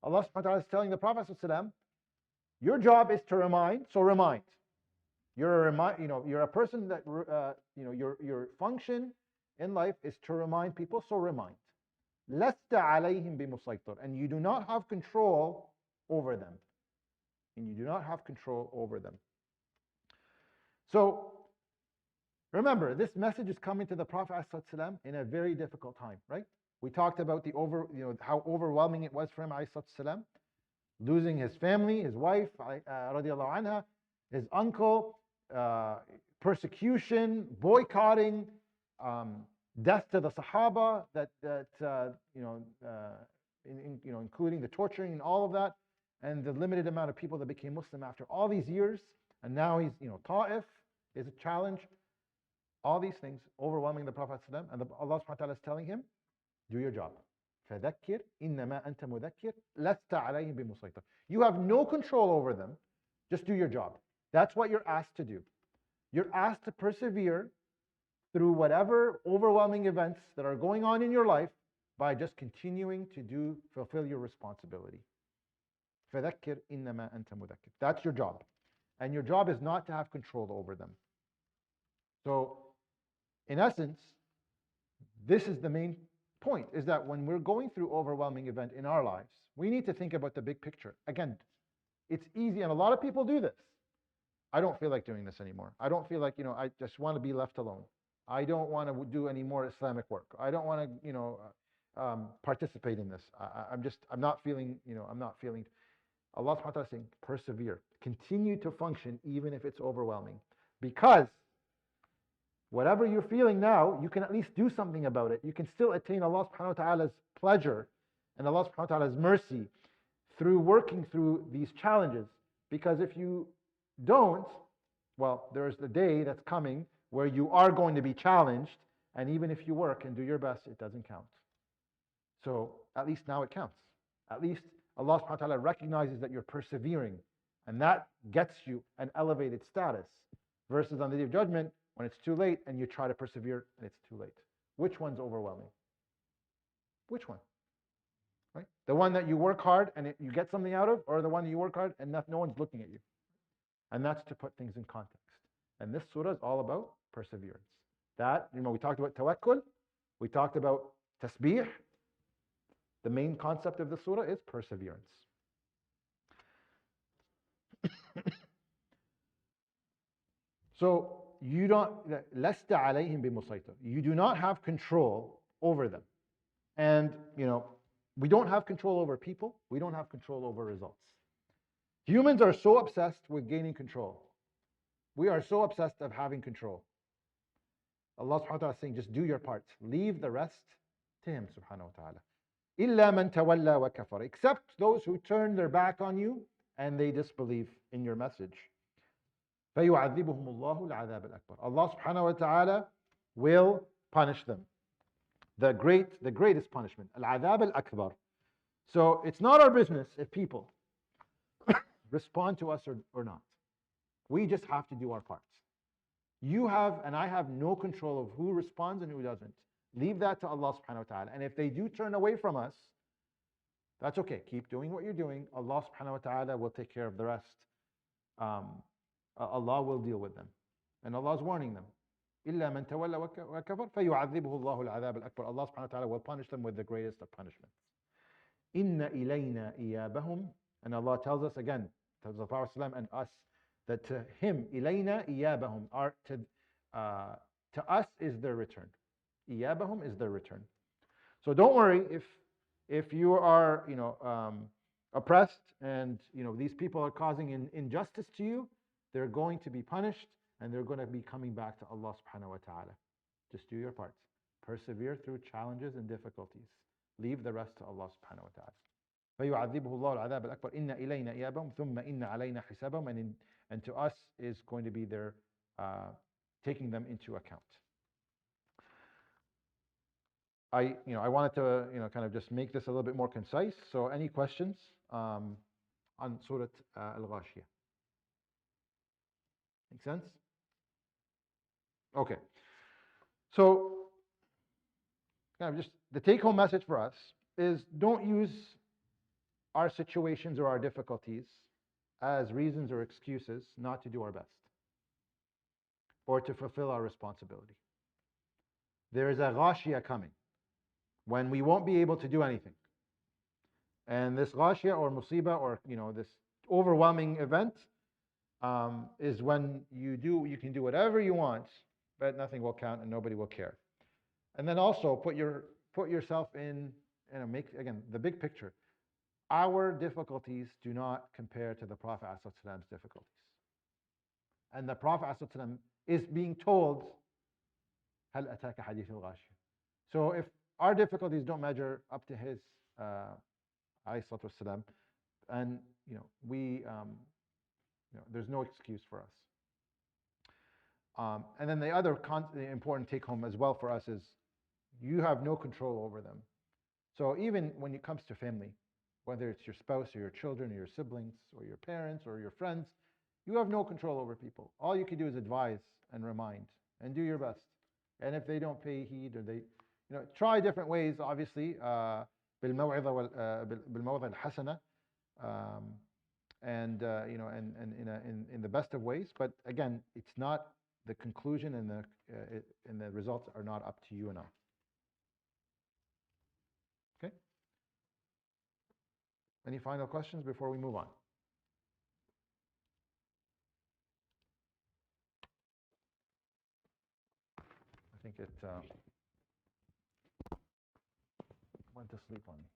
Allah subhanahu wa ta'ala is telling the Prophet ﷺ, your job is to remind, so remind. You're a person that your function in life is to remind people, so remind. لَسْتَ عَلَيْهِمْ بِمُسَيْطِرٍ. And you do not have control over them. And you do not have control over them. So remember, this message is coming to the Prophet ﷺ in a very difficult time, right? We talked about how overwhelming it was for him ﷺ, losing his family, his wife, radiallahu anha, his uncle, persecution, boycotting, death to the Sahaba, including the torturing and all of that, and the limited amount of people that became Muslim after all these years. And now he's, Ta'if is a challenge. All these things overwhelming the Prophet ﷺ, and Allah subhanahu wa ta'ala is telling him, do your job. فَذَكِّرْ إِنَّمَا أَنْتَ مُذَكِّرْ لَسْتَ عَلَيْهِمْ بِمُسَيْطِرٍ. You have no control over them. Just do your job. That's what you're asked to do. You're asked to persevere through whatever overwhelming events that are going on in your life by just continuing to fulfill your responsibility. فَذَكِّرْ إِنَّمَا أَنْتَ مُذَكِّرْ. That's your job. And your job is not to have control over them. So, in essence, this is the main point, is that when we're going through overwhelming event in our lives, we need to think about the big picture. Again, it's easy, and a lot of people do this. I don't feel like doing this anymore. I don't feel like, I just want to be left alone. I don't want to do any more Islamic work. I don't want to, participate in this. I'm not feeling. Allah subhanahu wa ta'ala is saying, persevere. Continue to function even if it's overwhelming. Because whatever you're feeling now, you can at least do something about it. You can still attain Allah subhanahu wa ta'ala's pleasure and Allah subhanahu wa ta'ala's mercy through working through these challenges. Because if you don't, well, there's the day that's coming where you are going to be challenged, and even if you work and do your best, it doesn't count. So at least now it counts. At least Allah subhanahu wa ta'ala recognizes that you're persevering, and that gets you an elevated status, versus on the Day of Judgment, when it's too late and you try to persevere and it's too late. Which one's overwhelming? Which one? Right? The one that you work hard and you get something out of, or the one that you work hard and no one's looking at you? And that's to put things in context. And this surah is all about perseverance. That, we talked about tawakkul, we talked about tasbih. The main concept of the surah is perseverance. So you don't, لَسْتَ عَلَيْهِمْ بِمُسَيْطِرٍ. You do not have control over them. And, we don't have control over people. We don't have control over results. Humans are so obsessed with gaining control. We are so obsessed of having control. Allah subhanahu wa ta'ala is saying, just do your part. Leave the rest to Him subhanahu wa ta'ala. إِلَّا مَنْ تَوَلَّى وَكَفَرَ. Except those who turn their back on you and they disbelieve in your message. فَيُعَذِّبُهُمُ اللَّهُ الْعَذَابَ الْأَكْبَرَ. Allah subhanahu wa ta'ala will punish them. The greatest punishment. Al-Adhab al-Akbar. So it's not our business if people respond to us or not. We just have to do our parts. You have and I have no control of who responds and who doesn't. Leave that to Allah subhanahu wa ta'ala. And if they do turn away from us, that's okay. Keep doing what you're doing. Allah subhanahu wa ta'ala will take care of the rest. Allah will deal with them. And Allah is warning them. إِلَّا مَنْ تَوَلَّى وَكَفَرْ فَيُعَذِّبُهُ اللَّهُ الْعَذَابَ الْأَكْبَرَ. Allah subhanahu wa ta'ala will punish them with the greatest of punishments. إِنَّ إِلَيْنَا إِيَابَهُمْ. And Allah tells us again, tells the Prophet ﷺ and us, that to Him, إِلَيْنَا إِيَابَهُم, to us is their return. إِيَابَهُم is their return. So don't worry if you are, oppressed and these people are causing injustice to you, they're going to be punished and they're going to be coming back to Allah subhanahu wa ta'ala. Just do your parts. Persevere through challenges and difficulties. Leave the rest to Allah subhanahu wa ta'ala. فَيُعَذِّبُهُ اللَّهُ الْعَذَابَ الْأَكْبَرَ إِنَّ إِلَيْنَا إِيَابَهُمْ ثُمَّ إِنَّ عَلَيْنَا حِسَابَهُم, and to us is going to be their taking them into account. I wanted to kind of just make this a little bit more concise. So any questions on Surah Al-Ghashiyah? Make sense? Okay. So kind of just the take-home message for us is don't use our situations or our difficulties as reasons or excuses not to do our best or to fulfill our responsibility. There is a ghashiyah coming when we won't be able to do anything. And this ghashiyah or musibah or this overwhelming event is when you can do whatever you want, but nothing will count and nobody will care. And then also put yourself in make again the big picture. Our difficulties do not compare to the Prophet ﷺ's difficulties. And the Prophet ﷺ is being told, هل أتاك حديث الغاشية. So if our difficulties don't measure up to his ﷺ, and there's no excuse for us. And then the other important take home as well for us is you have no control over them. So even when it comes to family, whether it's your spouse or your children or your siblings or your parents or your friends, you have no control over people. All you can do is advise and remind and do your best. And if they don't pay heed or they, try different ways, obviously, بالموعظة الحسنة, and in the best of ways. But again, it's not the conclusion, and the results are not up to you and I. Okay. Any final questions before we move on? I think it went to sleep on me.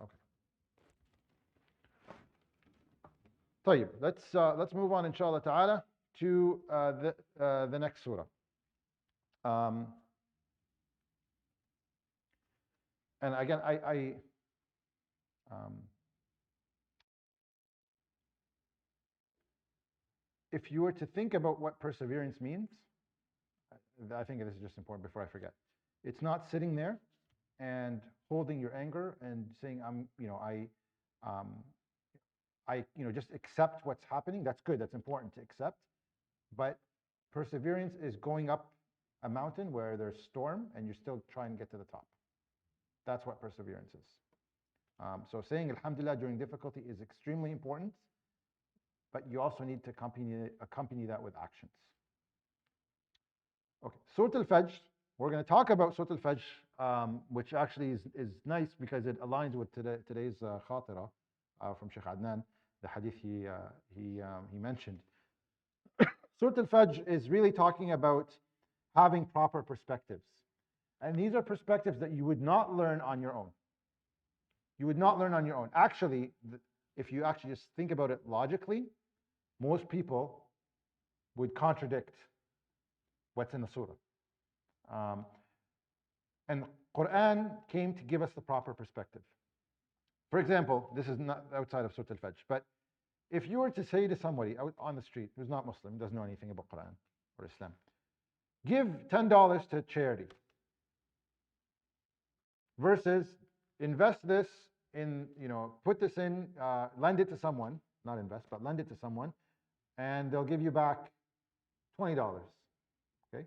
Okay. طيب, let's move on, inshallah ta'ala, to the next surah. And again, if you were to think about what perseverance means, I think this is just important before I forget. It's not sitting there and holding your anger and saying, I just accept what's happening. That's good. That's important to accept. But perseverance is going up a mountain where there's storm and you're still trying to get to the top. That's what perseverance is. So saying Alhamdulillah during difficulty is extremely important, but you also need to accompany that with actions. Okay, Surah Al-Fajr. We're going to talk about Surah Al-Fajr, which actually is nice because it aligns with today's khatira from Sheikh Adnan, the hadith he mentioned. Surah Al-Fajr is really talking about having proper perspectives. And these are perspectives that you would not learn on your own. You would not learn on your own. Actually, if you actually just think about it logically, most people would contradict what's in the surah. And Quran came to give us the proper perspective. For example, this is not outside of Surah Al-Fajr, but if you were to say to somebody out on the street who's not Muslim, doesn't know anything about Quran or Islam, give $10 to charity versus invest this in, put this in, lend it to someone, not invest, but lend it to someone, and they'll give you back $20, okay?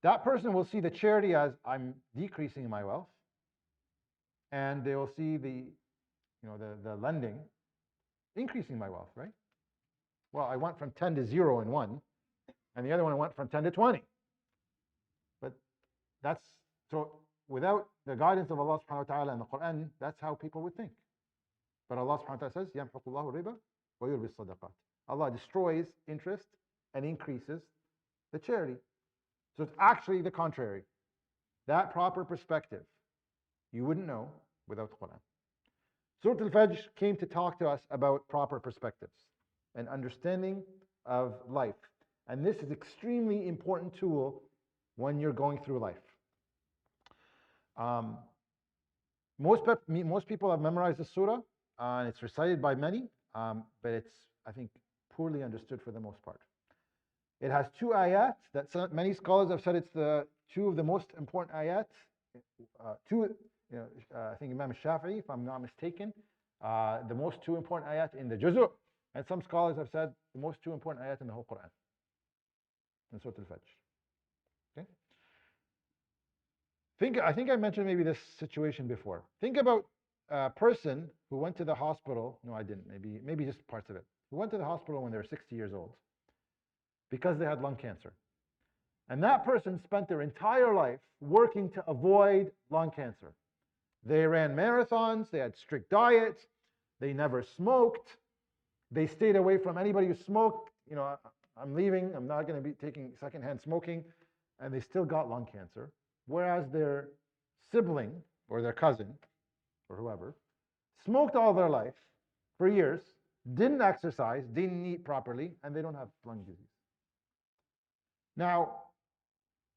That person will see the charity as I'm decreasing my wealth, and they will see the lending increasing my wealth, right? Well, I went from 10 to 0 in one, and the other one went from 10 to 20. But that's, so without the guidance of Allah subhanahu wa ta'ala and the Quran, that's how people would think. But Allah subhanahu wa ta'ala says, يَمْحُقُ اللَّهُ الرِّبَا وَيُرْبِي الصَّدَقَاتِ. Allah destroys interest and increases the charity. So it's actually the contrary. That proper perspective you wouldn't know without the Quran. Surah Al-Fajr came to talk to us about proper perspectives and understanding of life. And this is extremely important tool when you're going through life. Most people have memorized the surah, and it's recited by many, but it's, I think, poorly understood for the most part. It has two ayat that many scholars have said it's the two of the most important ayat. I think Imam Shafi'i, if I'm not mistaken, the most two important ayat in the Juzu, and some scholars have said the most two important ayat in the whole Quran, in Surah Al-Fajr. Okay. I think I mentioned maybe this situation before. Think about a person who went to the hospital. No, I didn't. Maybe just parts of it. Who went to the hospital when they were 60 years old because they had lung cancer. And that person spent their entire life working to avoid lung cancer. They ran marathons, they had strict diet, they never smoked, they stayed away from anybody who smoked. You know, I'm leaving, I'm not going to be taking secondhand smoking, and they still got lung cancer. Whereas their sibling or their cousin or whoever smoked all their life for years, didn't exercise, didn't eat properly, and they don't have lung disease. Now,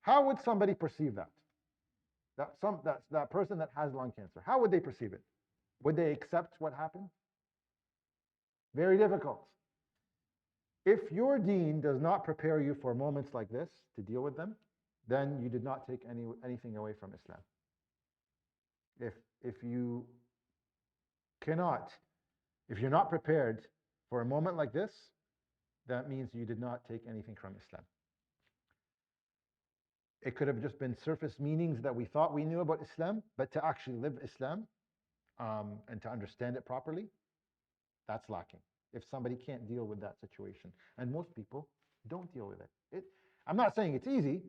how would somebody perceive that? That person that has lung cancer, how would they perceive it? Would they accept what happened? Very difficult. If your deen does not prepare you for moments like this to deal with them, then you did not take anything away from Islam. If you cannot, if you're not prepared for a moment like this, that means you did not take anything from Islam. It could have just been surface meanings that we thought we knew about Islam, but to actually live Islam and to understand it properly, that's lacking. If somebody can't deal with that situation, and most people don't deal with it. I'm not saying it's easy,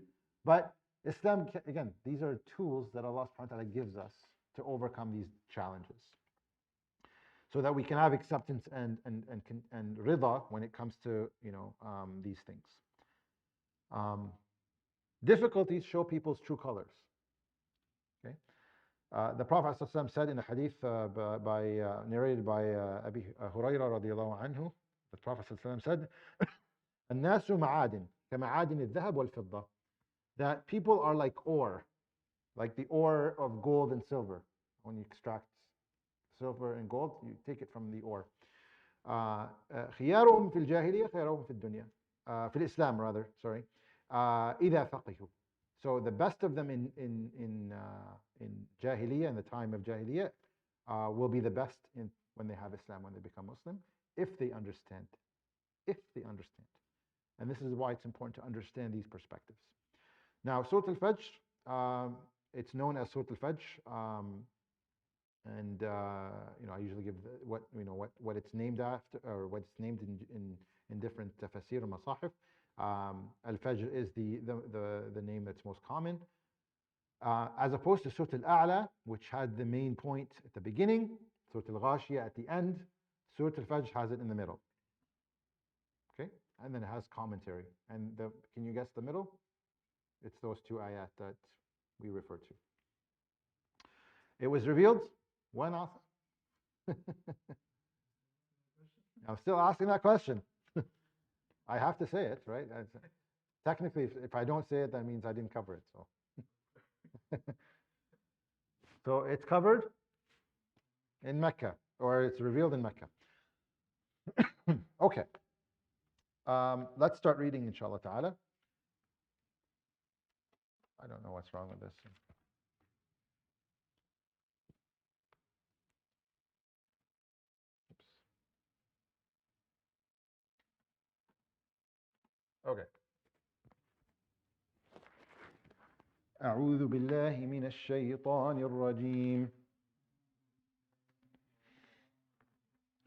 but Islam, again, these are tools that Allah subhanahu wa ta'ala gives us to overcome these challenges, so that we can have acceptance and rida when it comes to these things. Difficulties show people's true colors. Okay, the Prophet ﷺ said in a hadith narrated by Abi Hurairah radiallahu anhu, the Prophet ﷺ said, "الناس معادن كمعادن الذهب والفضة," that people are like ore, like the ore of gold and silver. When you extract silver and gold, you take it from the ore. خيارهم في الجاهلية خيارهم في الدنيا, في الإسلام rather, sorry. إذا فقهوا. So the best of them in Jahiliyyah, in the time of Jahiliyyah, will be the best when they have Islam, when they become Muslim, if they understand. If they understand. And this is why it's important to understand these perspectives. Now, Surah Al-Fajr, it's known as Surah Al-Fajr, and I usually give what it's named after, or what it's named in different tafsir or masahif. Al-Fajr is the name that's most common, as opposed to Surah Al-A'la, which had the main point at the beginning, Surah Al-Ghashiyah at the end. Surah Al-Fajr has it in the middle. Okay, and then it has commentary. And can you guess the middle? It's those two ayat that we refer to. It was revealed when, Arthur? I'm still asking that question. I have to say it, right? Technically, if I don't say it, that means I didn't cover it. So, so it's covered in Mecca, or it's revealed in Mecca. Okay. Let's start reading, inshallah ta'ala. I don't know what's wrong with this. Oops. Okay. أعوذ بالله من الشيطان الرجيم.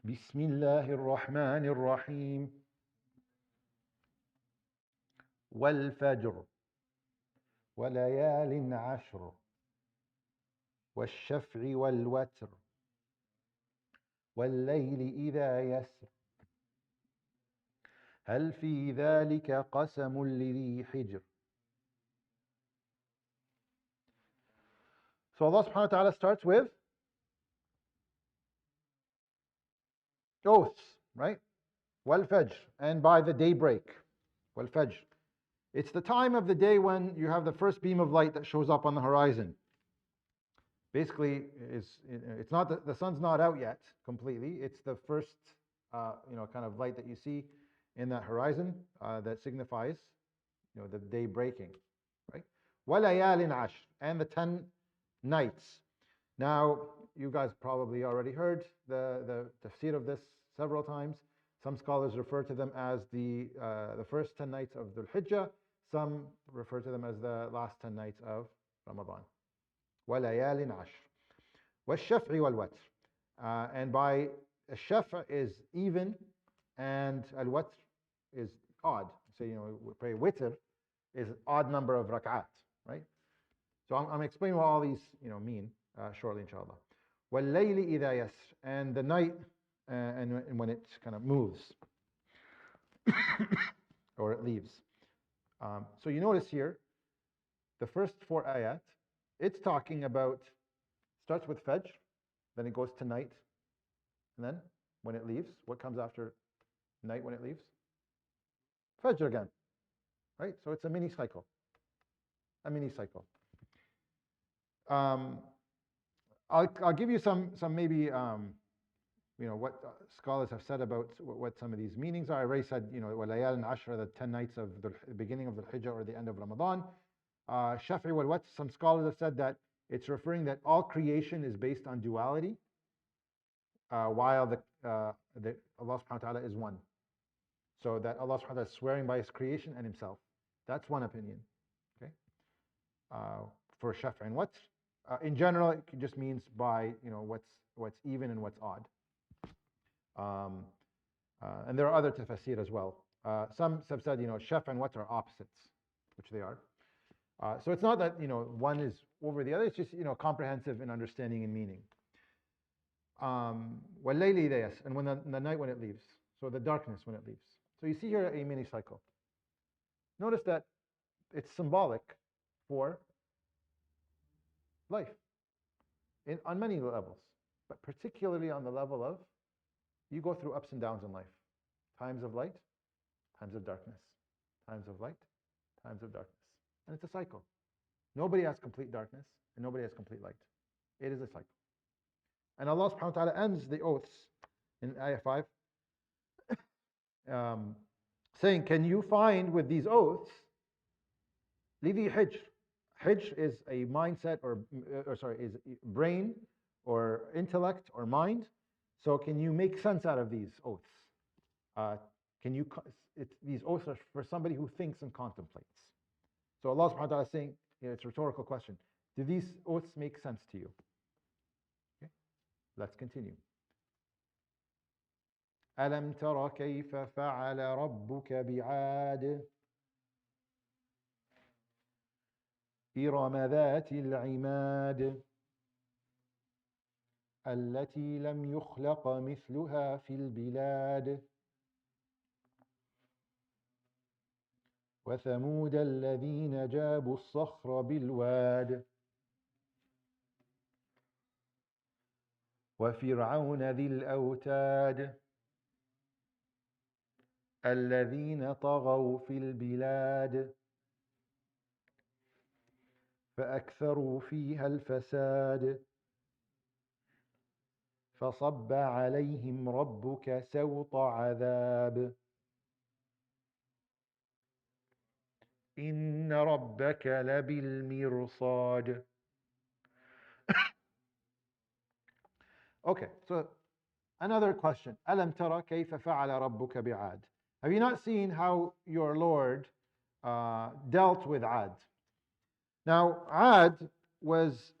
بسم الله الرحمن الرحيم. والفجر وليال عشر والشفع والوتر والليل إذا يسر هل في ذلك قسم لذي حجر. So Allah subhanahu wa ta'ala starts with oaths, right? Wal Fajr, and by the daybreak. Wal Fajr. It's the time of the day when you have the first beam of light that shows up on the horizon. Basically, it's not the sun's not out yet completely. It's the first, kind of light that you see in that horizon that signifies, the day breaking, right? وَلَيَالٍ عَشْرٍ, and the 10 nights. Now, you guys probably already heard the tafsir of this several times. Some scholars refer to them as the first 10 nights of Dhul Hijjah. Some refer to them as the last 10 nights of Ramadan. وَلَيَالٍ عَشْرٍ وَالشَّفْعِ وَالْوَتْرِ. And by الشَّفْع is even, and al-watr is odd. So, we pray witr is odd number of rak'at, right? So I'm explaining what all these, mean shortly, inshallah. وَاللَّيْلِ إِذَا يَسْرٍ, and the night, and when it kind of moves, or it leaves. So you notice here, the first 4 ayat, it's talking about, starts with Fajr, then it goes to night, and then when it leaves, what comes after night when it leaves? Fajr again, right? So it's a mini cycle. I'll give you some maybe what scholars have said about what some of these meanings are. I already said, وَلَيَالٍ عَشْرٍ, the 10 nights of the beginning of the Hijjah or the end of Ramadan. Shafi'i wal Watr, some scholars have said that it's referring that all creation is based on duality, while the Allah subhanahu wa ta'ala is one. So that Allah subhanahu wa ta'ala is swearing by His creation and Himself. That's one opinion. Okay. For Shafi'i and Watr. In general, it just means by what's even and what's odd. And there are other tafsir as well. Some have said Shaf and Watr are opposites, which they are. So it's not that one is over the other. It's just comprehensive in understanding and meaning. وَاللَّيْلِ إِذَا يَسْرٍ, and when the night when it leaves. So the darkness when it leaves. So you see here a mini cycle. Notice that it's symbolic for life on many levels, but particularly on the level of you go through ups and downs in life. Times of light, times of darkness. Times of light, times of darkness. And it's a cycle. Nobody has complete darkness and nobody has complete light. It is a cycle. And Allah subhanahu wa ta'ala ends the oaths in ayah 5 saying, can you find with these oaths lidhi hijr? Hijr is a mindset is brain or intellect or mind. So can you make sense out of these oaths? These oaths are for somebody who thinks and contemplates. So Allah subhanahu wa ta'ala is saying, it's a rhetorical question. Do these oaths make sense to you? Okay. Let's continue. أَلَمْ تَرَ كَيْفَ فَعَلَ رَبُّكَ بِعَادٍ إِرَمَ ذَاتِ الْعِمَادِ التي لم يخلق مثلها في البلاد وثمود الذين جابوا الصخر بالواد وفرعون ذي الأوتاد الذين طغوا في البلاد فأكثروا فيها الفساد فصب عليهم ربك سوط عذاب إن ربك لبالمرصاد. Okay, so another question. ألم ترى كيف فعل ربك بعاد? Have you not seen how your Lord dealt with Ad? Now, Ad was,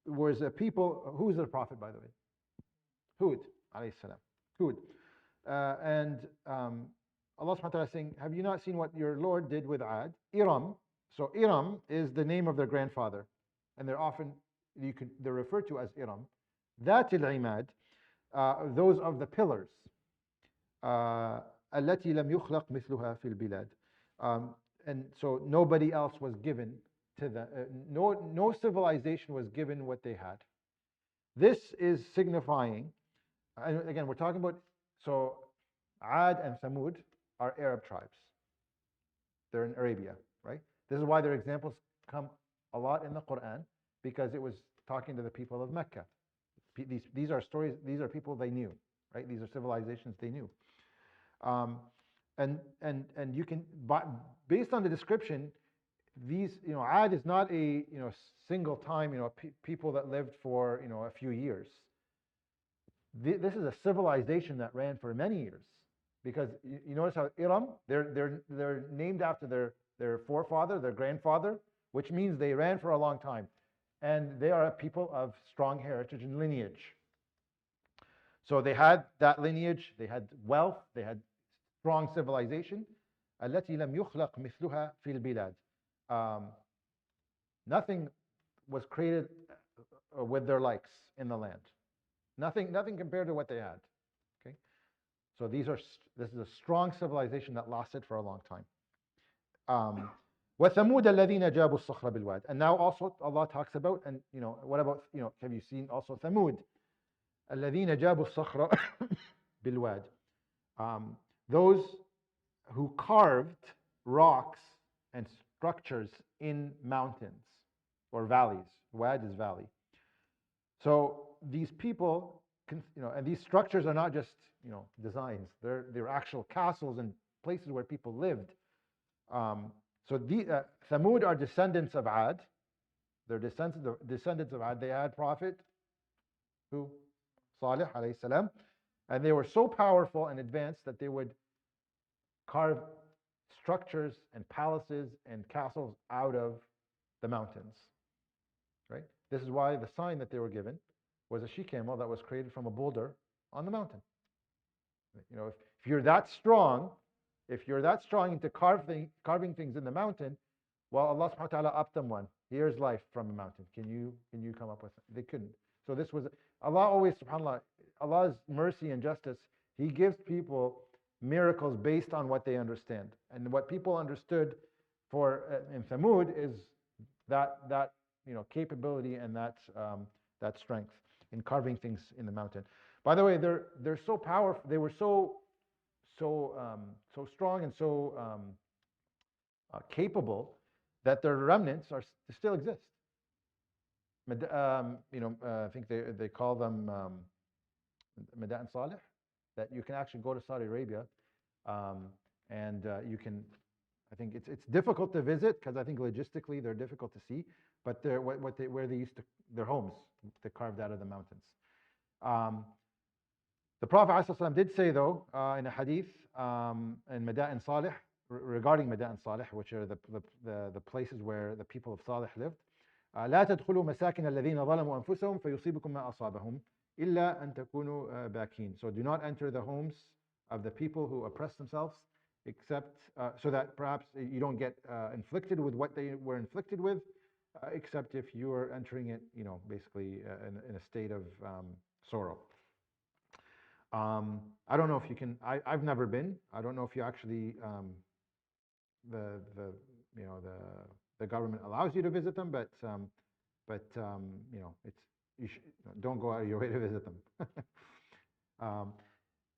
was a people. Who is the prophet, by the way? Hud, alayhi salam. Hud, and Allah subhanahu wa ta'ala is saying, have you not seen what your Lord did with Ad? Iram. So Iram is the name of their grandfather, and they're often they're referred to as Iram. Dhatil Imad, those of the pillars. التي لم يخلق مثلها في البلاد. And so nobody else was given to them. No civilization was given what they had. This is signifying, and again, we're talking about, so Ad and Thamud are Arab tribes. They're in Arabia, right? This is why their examples come a lot in the Quran, because it was talking to the people of Mecca. These are stories, these are people they knew, right? These are civilizations they knew. And you can, based on the description, these, Ad is not a, single time, people that lived for, a few years. This is a civilization that ran for many years, because you notice how Iram, they're named after their forefather, their grandfather, which means they ran for a long time, and they are a people of strong heritage and lineage. So they had that lineage, they had wealth, they had strong civilization. التي لم يخلق مثلها في البلاد. Nothing was created with their likes in the land. Nothing compared to what they had. Okay, so this is a strong civilization that lasted for a long time. وَثَمُودَ الَّذِينَ جَابُوا الصَّخْرَ بِالْوَادِ. And now also Allah talks about, and what about, have you seen also Thamud? الَّذِينَ جَابُوا الصَّخْرَ بِالْوَادِ. Those who carved rocks and structures in mountains or valleys. Wad is valley. So these people, and these structures are not just designs. They're actual castles and places where people lived. So the Thamud are descendants of Ad. They're descendants of Ad. They had prophet, who? Salih alayhi salam. And they were so powerful and advanced that they would carve structures and palaces and castles out of the mountains. Right? This is why the sign that they were given was a she-camel that was created from a boulder on the mountain. If you're that strong, into carving things in the mountain, well, Allah subhanahu wa ta'ala upped them one. Here's life from a mountain. Can you come up with it? They couldn't. So this was, Allah always, subhanAllah, Allah's mercy and justice, He gives people miracles based on what they understand. And what people understood in Thamud is that capability and that strength in carving things in the mountain. By the way, they're so powerful. They were so strong and so capable that their remnants still exist. I think they call them Madain Salih. That you can actually go to Saudi Arabia, and you can. I think it's difficult to visit because I think logistically they're difficult to see. But where they used to, their homes, they carved out of the mountains. The Prophet ﷺ did say, though, in a hadith, in Madain Salih, regarding Madain Salih, which are the places where the people of Salih lived, لا تدخلوا مساكن الذين ظلموا أنفسهم فيصيبكم ما أصابهم إلا أن تكونوا باكين. So do not enter the homes of the people who oppress themselves, except so that perhaps you don't get inflicted with what they were inflicted with, except if you are entering it, basically in a state of sorrow. I don't know if you can. I've never been. I don't know if you actually the government allows you to visit them, but don't go out of your way to visit them.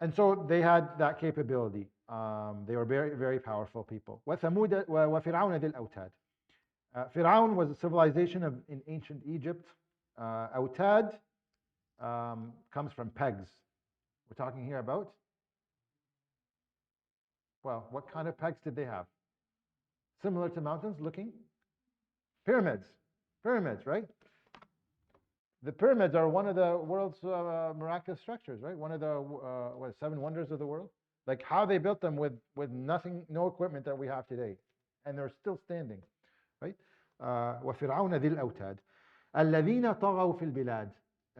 And so they had that capability. They were very, very powerful people. وَثَمُودَ وَفِرْعَوْنَ ذِي الْأَوْتَادِ. Fir'aun was a civilization in ancient Egypt. Autad comes from pegs. We're talking here about, well, what kind of pegs did they have? Similar to mountains looking? Pyramids, right? The pyramids are one of the world's miraculous structures, right? One of the 7 wonders of the world. Like how they built them with nothing, no equipment that we have today, and they're still standing, right? وفرعون ذي الأوتاد الذين طغوا في البلاد.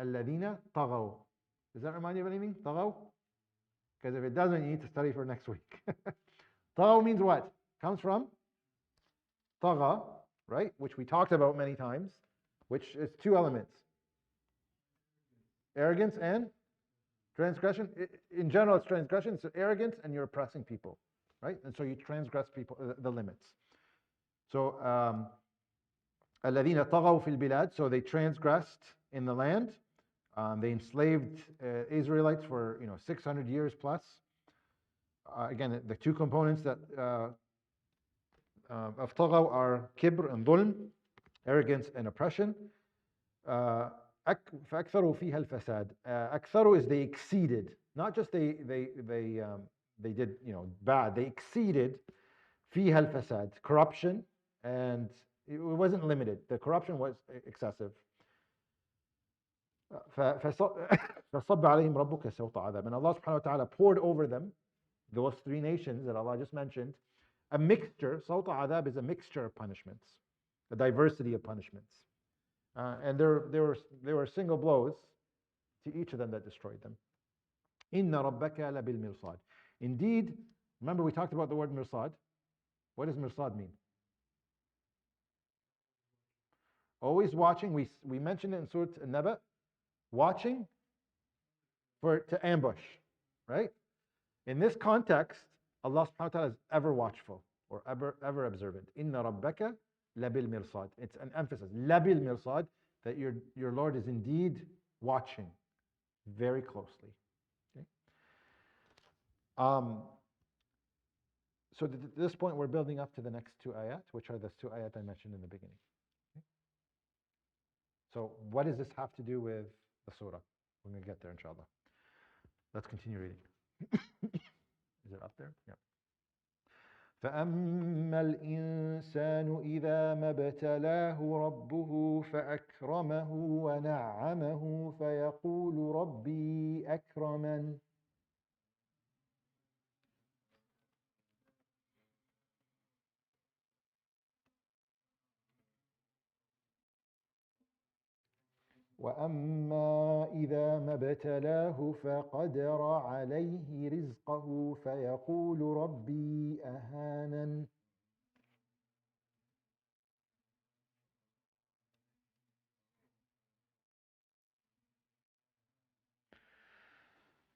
الذين طغوا. Does that remind you of anything? طغوا? Because if it doesn't, you need to study for next week. طغوا means what? Comes from طغى, right? Which we talked about many times, which is 2 elements. Arrogance and transgression. In general, it's transgression. It's arrogance, and you're oppressing people, right? And so you transgress the limits. So الذين طغوا في البلاد, so they transgressed in the land. They enslaved Israelites for 600 years plus. Again, the two components that of طغوا are kibr and ظلم, arrogance and oppression. فأكثروا فيها الفساد. أكثروا is they exceeded, not just they did bad. They exceeded فيها الفساد, corruption, and it wasn't limited. The corruption was excessive. فصب عليهم ربك سوط عذاب. And Allah subhanahu wa ta'ala poured over them, those three nations that Allah just mentioned, a mixture. صوت عذاب is a mixture of punishments, a diversity of punishments. And there were single blows to each of them that destroyed them. إن ربك لبالمرصاد. Indeed, remember we talked about the word mirsad. What does mirsad mean? Always watching. We mentioned it in Surah An-Naba. Watching to ambush, right? In this context, Allah subhanahu wa ta'ala is ever watchful or ever observant. Inna rabbaka labil mirsad. It's an emphasis. Labil mirsad, that your Lord is indeed watching very closely. Okay? So at this point, we're building up to the next two ayat, which are the two ayat I mentioned in the beginning. Okay? So what does this have to do with the surah? We're going to get there, inshallah. Let's continue reading. Is it up there? Yeah. فأما الإنسان إذا ما ابتلاه ربه فأكرمه ونعمه فيقول ربي أكرمن. وأما إذا ما ابتلاه فقدر عليه رزقه فيقول ربي أهانن.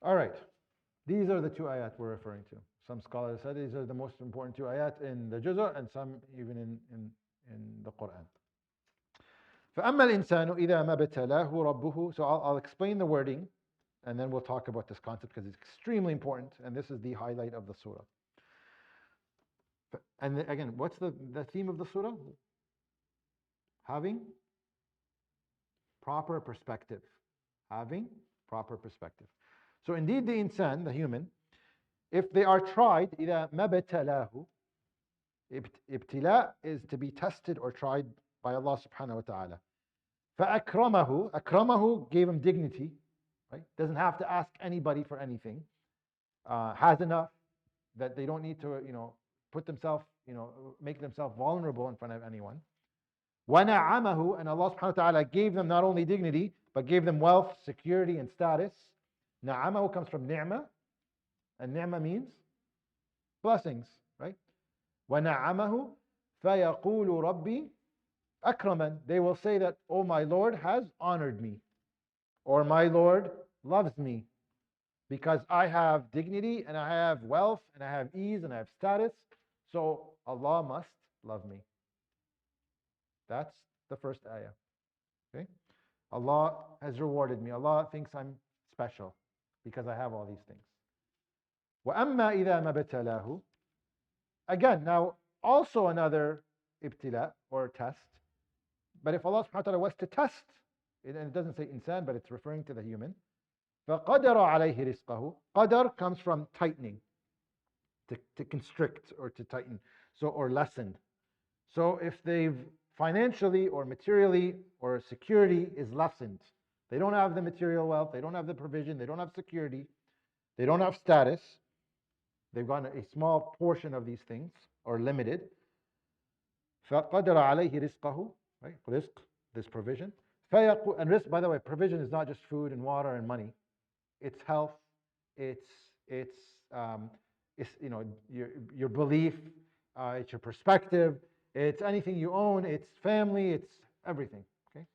All right, these are the two ayat we're referring to. Some scholars said these are the most important two ayat in the Juz'ah, and some even in the Quran. فأما الإنسان إذا ما ابتلاه ربه. So I'll explain the wording, and then we'll talk about this concept because it's extremely important, and this is the highlight of the surah. And again, what's the theme of the surah? Having proper perspective. Having proper perspective. So indeed the insan, the human, if they are tried, إذا ما ابتلاه, ibtila is to be tested or tried by Allah subhanahu wa ta'ala. فأكرمه, akramahu gave him dignity, right? Doesn't have to ask anybody for anything. Has enough that they don't need to, put themselves, make themselves vulnerable in front of anyone. وَنَعَمَهُ, and Allah subhanahu wa ta'ala gave them not only dignity, but gave them wealth, security, and status. Na'amahu comes from ni'mah, and ni'mah means blessings, right? وَنَعَمَهُ فَيَقُولُ رَبِّي أَكْرَمًا. They will say that, oh, my Lord has honored me, or my Lord loves me, because I have dignity, and I have wealth, and I have ease, and I have status, so Allah must love me. That's the first ayah. Okay? Allah has rewarded me. Allah thinks I'm special because I have all these things. وَأَمَّا إِذَا مَا ابْتَلَاهُ. Again, now also another ibtila or test. But if Allah subhanahu wa ta'ala was to test, and it doesn't say insan, but it's referring to the human. فَقَدَرَ عَلَيْهِ رِزْقَهُ. Qadar comes from tightening, to constrict or to tighten, so or lessened. So if they've financially or materially or security is lessened, they don't have the material wealth, they don't have the provision, they don't have security, they don't have status, they've got a small portion of these things or limited. فَقَدَرَ عَلَيْهِ رِزْقَهُ, right? Rizq, this provision. And risk, by the way, provision is not just food and water and money. It's health, it's your belief, it's your perspective, it's anything you own, it's family, it's everything. Okay,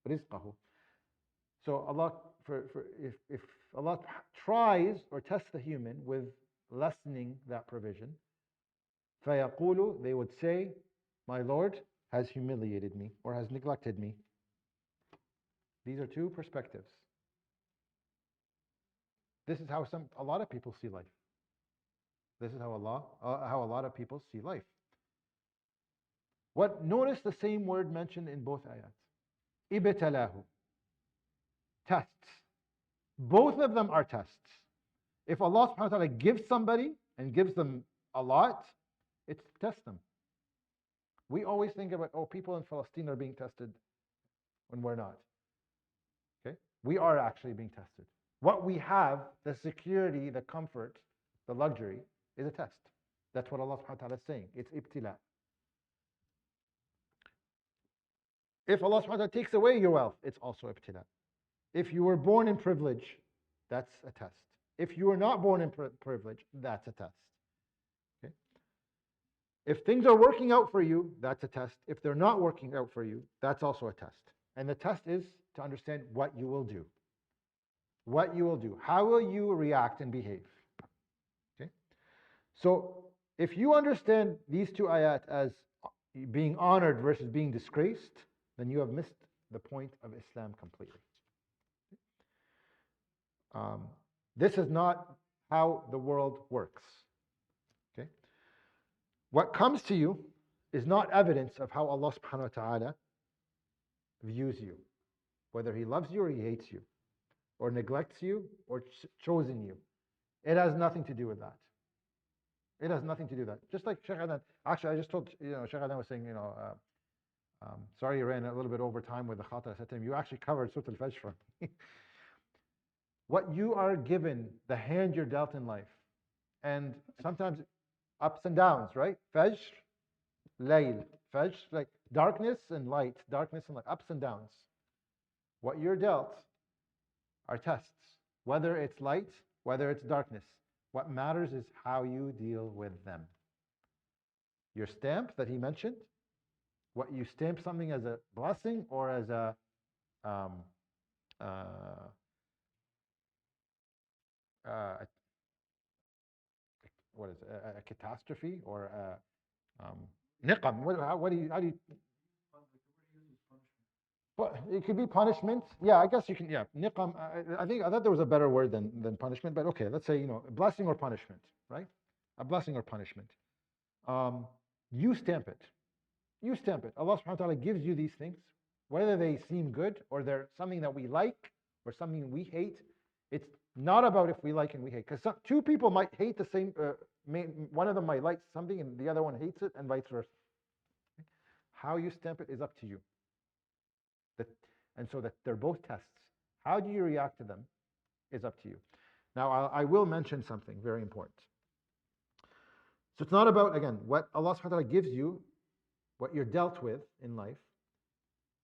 rizqahu. So Allah, if Allah tries or tests the human with lessening that provision, فَيَقُولُ, they would say, my Lord has humiliated me or has neglected me. These are two perspectives. This is how a lot of people see life. This is how a lot of people see life. Notice the same word mentioned in both ayats. Ibtalahu. Tests. Both of them are tests. If Allah subhanahu wa ta'ala gives somebody and gives them a lot, it's to test them. We always think about, oh, people in Palestine are being tested when we're not. Okay? We are actually being tested. What we have, the security, the comfort, the luxury, is a test. That's what Allah subhanahu wa ta'ala is saying. It's ibtila. If Allah subhanahu wa ta'ala takes away your wealth, it's also ibtila. If you were born in privilege, that's a test. If you were not born in privilege, that's a test. Okay? If things are working out for you, that's a test. If they're not working out for you, that's also a test. And the test is to understand what you will do. What you will do. How will you react and behave? Okay? So if you understand these two ayat as being honored versus being disgraced, then you have missed the point of Islam completely. This is not how the world works. Okay? What comes to you is not evidence of how Allah subhanahu wa ta'ala views you, whether He loves you or He hates you, or neglects you or chosen you. It has nothing to do with that. It has nothing to do with that. Just like Sheikh Adnan, actually I just told, Sheikh Adnan was saying, sorry you ran a little bit over time with the khata. I said to him, you actually covered Surah Al-Fajr for me. What you are given, the hand you're dealt in life, and sometimes ups and downs, right? Fajr, layl, fajr, like darkness and light, ups and downs. What you're dealt are tests, whether it's light, whether it's darkness. What matters is how you deal with them. Your stamp that he mentioned, what you stamp something as a blessing or as a what is it, a catastrophe or a niqam. How do you? But it could be punishment. Yeah, I guess you can. Yeah, niqam. I thought there was a better word than punishment, but okay, let's say blessing or punishment, right? A blessing or punishment. You stamp it. You stamp it. Allah subhanahu wa ta'ala gives you these things, whether they seem good or they're something that we like or something we hate. It's not about if we like and we hate, because two people might hate the same. One of them might like something and the other one hates it, and vice versa. How you stamp it is up to you. And so that they're both tests. How do you react to them is up to you. Now, I will mention something very important. So it's not about, again, what Allah subhanahu wa ta'ala gives you, what you're dealt with in life,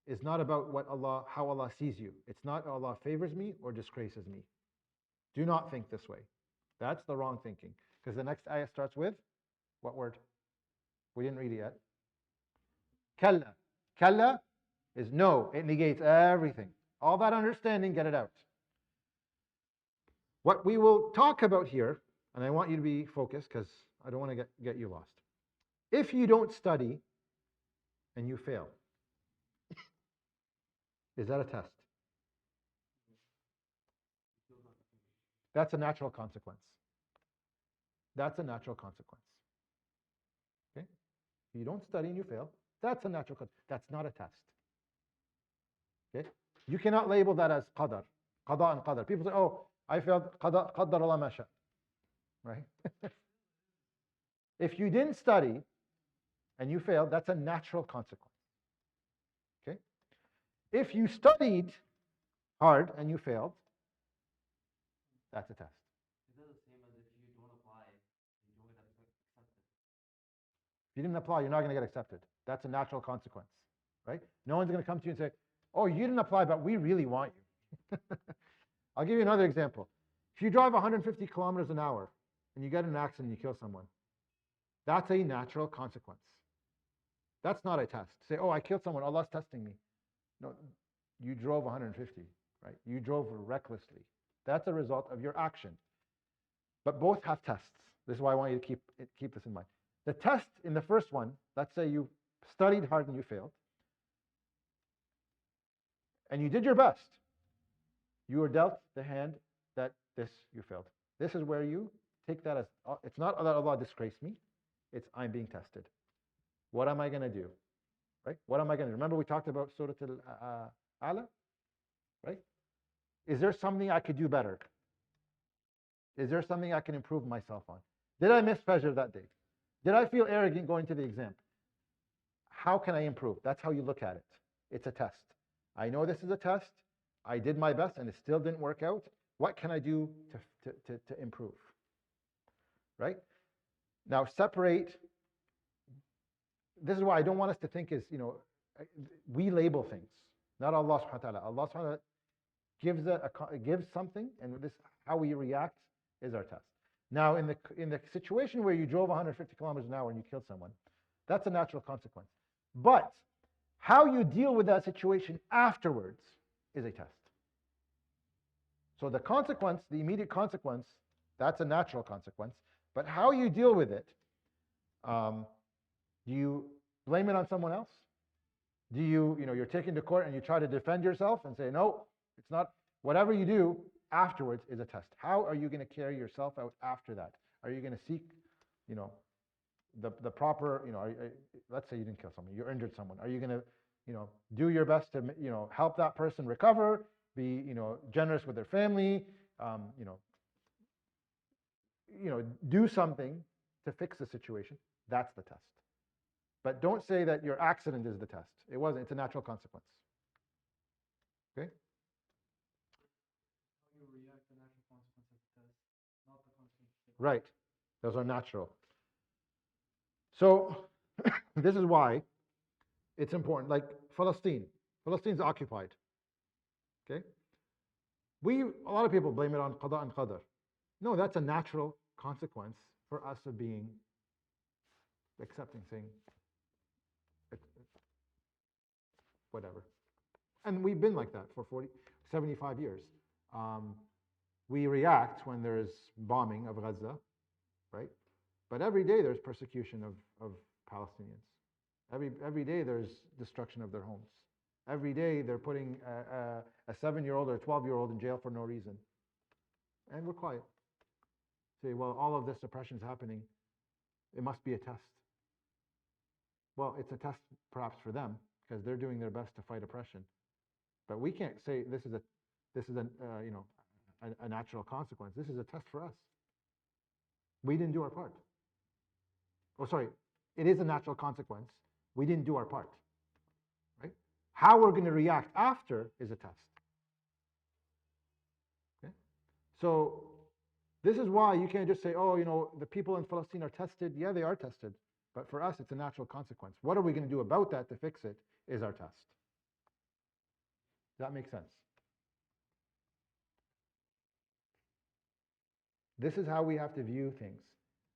is not about how Allah sees you. It's not Allah favors me or disgraces me. Do not think this way. That's the wrong thinking. Because the next ayah starts with what word? We didn't read it yet. Kalla. Kalla is no. It negates everything. All that understanding, get it out. What we will talk about here, and I want you to be focused because I don't want to get you lost. If you don't study and you fail, is that a test? That's a natural consequence. That's a natural consequence. Okay? If you don't study and you fail, that's a natural consequence. That's not a test. Okay? You cannot label that as qadar. Qada and qadar. People say, oh, I failed, qadar Allah ma sha. Right? If you didn't study and you failed, that's a natural consequence. Okay? If you studied hard and you failed, that's a test. Is that the same as if you don't apply, you don't get accepted? If you didn't apply, you're not going to get accepted. That's a natural consequence, right? No one's going to come to you and say, oh, you didn't apply, but we really want you. I'll give you another example. If you drive 150 kilometers an hour and you get in an accident and you kill someone, that's a natural consequence. That's not a test. Say, oh, I killed someone, Allah's testing me. No, you drove 150, right? You drove recklessly. That's a result of your action. But both have tests. This is why I want you to keep this in mind. The test in the first one, let's say you studied hard and you failed, and you did your best, you were dealt the hand that you failed. This is where you take that as, it's not that Allah disgraced me, it's I'm being tested. What am I going to do? Right? What am I going to do? Remember we talked about Surah Al-A'la? Right? Is there something I could do better? Is there something I can improve myself on? Did I miss Fajr that day? Did I feel arrogant going to the exam? How can I improve? That's how you look at it. It's a test. I know this is a test. I did my best and it still didn't work out. What can I do to improve? Right? Now separate. This is why I don't want us to think is, we label things. Not Allah subhanahu wa ta'ala. Allah subhanahu wa ta'ala gives something, and this how we react is our test. Now in the situation where you drove 150 kilometers an hour and you killed someone, that's a natural consequence. But how you deal with that situation afterwards is a test. So the consequence, the immediate consequence, that's a natural consequence. But how you deal with it, do you blame it on someone else? Do you're taken to court and you try to defend yourself and say, no, it's not. Whatever you do afterwards is a test. How are you going to carry yourself out after that? Are you going to seek, the proper, let's say you didn't kill someone, you injured someone. Are you going to, do your best to, help that person recover, be, generous with their family, do something to fix the situation? That's the test. But don't say that your accident is the test. It wasn't. It's a natural consequence. Okay? How you react to natural consequences of the test, not the consequences. Right. Those are natural. So this is why it's important. Like Palestine. Palestine's occupied. Okay? A lot of people blame it on qada and qadar. No, that's a natural consequence for us of being accepting, saying whatever. And we've been like that for 75 years. We react when there's bombing of Gaza, right? But every day there's persecution of Palestinians. Every day there's destruction of their homes. Every day they're putting a 7-year-old or a 12-year-old in jail for no reason. And we're quiet. Say, well, all of this oppression is happening. It must be a test. Well, it's a test perhaps for them because they're doing their best to fight oppression. But we can't say this is a natural consequence. This is a test for us. We didn't do our part. Oh, sorry. It is a natural consequence. We didn't do our part. Right? How we're going to react after is a test. Okay? So this is why you can't just say, oh, the people in Palestine are tested. Yeah, they are tested. But for us, it's a natural consequence. What are we going to do about that to fix it is our test. Does that make sense? This is how we have to view things.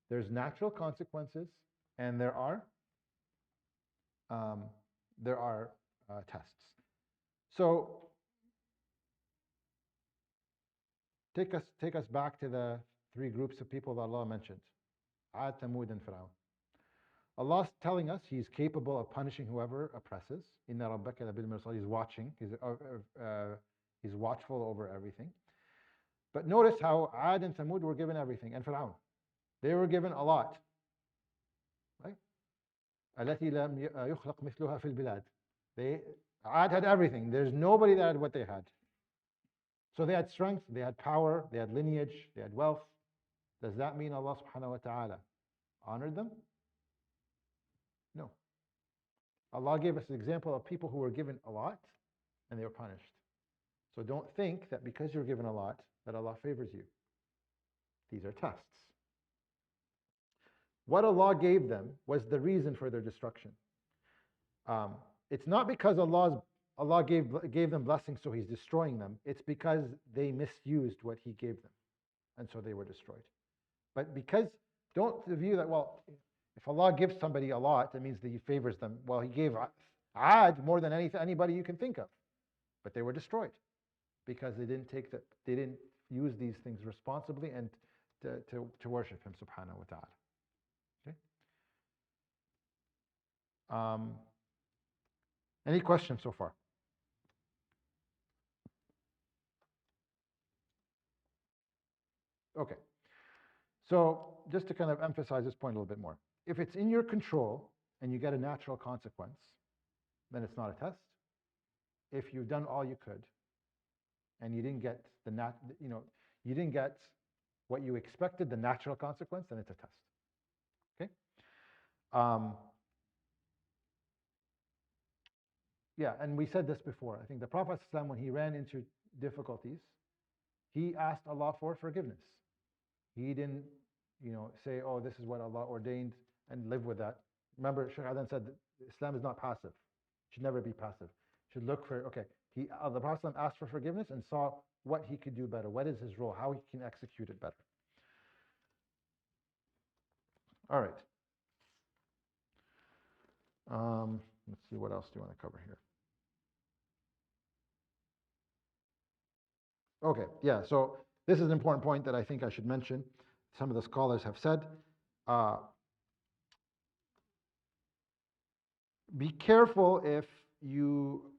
There's natural consequences, and there are tests. So take us back to the 3 groups of people that Allah mentioned: Ad, Thamud, and Fir'aun. Allah's telling us He's capable of punishing whoever oppresses. Inna rabbaka labil mirsad. He's watching. He's watchful over everything. But notice how Ad and Thamud were given everything, and Fir'aun. They were given a lot. Right? التي لم يخلق مثلها في البلاد. Ad had everything. There's nobody that had what they had. So they had strength, they had power, they had lineage, they had wealth. Does that mean Allah subhanahu wa ta'ala honored them? No. Allah gave us an example of people who were given a lot and they were punished. So don't think that because you're given a lot that Allah favors you. These are tests. What Allah gave them was the reason for their destruction. It's not because Allah gave them blessings so He's destroying them. It's because they misused what He gave them. And so they were destroyed. But because, don't view that, well, if Allah gives somebody a lot, that means that He favors them. Well, He gave Ad more than anybody you can think of. But they were destroyed because they didn't use these things responsibly and to worship Him subhanahu wa ta'ala. Okay? Any questions so far? Okay. So just to kind of emphasize this point a little bit more, if it's in your control and you get a natural consequence, then it's not a test. If you've done all you could and you didn't get you didn't get what you expected, the natural consequence, then it's a test. Okay. Yeah, and we said this before. I think the Prophet ﷺ, when he ran into difficulties, he asked Allah for forgiveness. He didn't, say, "Oh, this is what Allah ordained," and live with that. Remember, Shaykh Adan said that Islam is not passive. It should never be passive. It should look for, okay, the Prophet ﷺ asked for forgiveness and saw what he could do better. What is his role? How he can execute it better. All right. Let's see, what else do you want to cover here? Okay, yeah, so this is an important point that I think I should mention. Some of the scholars have said, be careful if you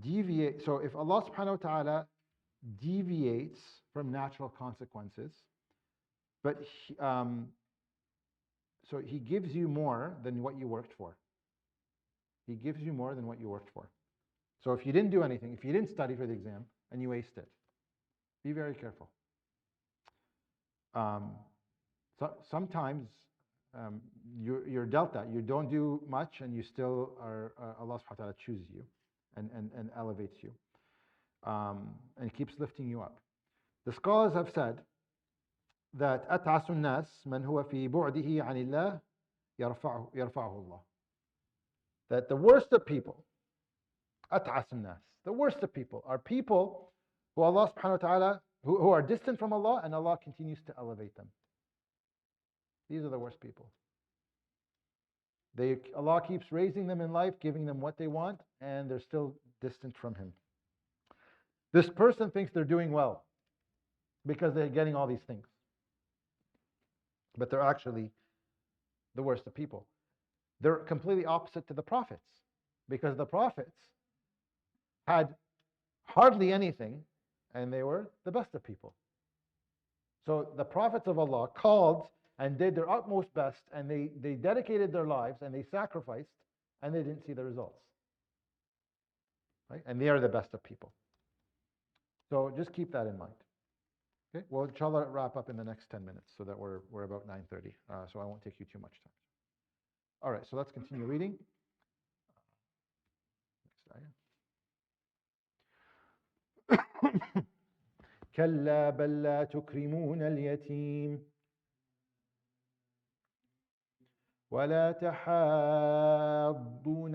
deviate. So if Allah subhanahu wa ta'ala deviates from natural consequences, but so he gives you more than what you worked for. He gives you more than what you worked for. So if you didn't do anything, if you didn't study for the exam and you aced it, be very careful. Sometimes you're dealt that. You don't do much and you still are, Allah subhanahu wa ta'ala chooses you and elevates you and keeps lifting you up. The scholars have said that أتعس الناس من هو في بعده عن الله يرفعه الله. That the worst of people, أتعس الناس, the worst of people are people who Allah subhanahu wa ta'ala, who are distant from Allah, and Allah continues to elevate them. These are the worst people. Allah keeps raising them in life, giving them what they want, and they're still distant from Him. This person thinks they're doing well because they're getting all these things. But they're actually the worst of people. They're completely opposite to the prophets, because the prophets had hardly anything and they were the best of people. So the prophets of Allah called and did their utmost best, and they dedicated their lives and they sacrificed, and they didn't see the results. Right? And they are the best of people. So just keep that in mind. Okay, well, inshallah, wrap up in the next 10 minutes so that we're about 9:30. So I won't take you too much time. All right, so let's continue reading. Next ayah. كلا بل لا تكرمون اليتيم ولا تحاضون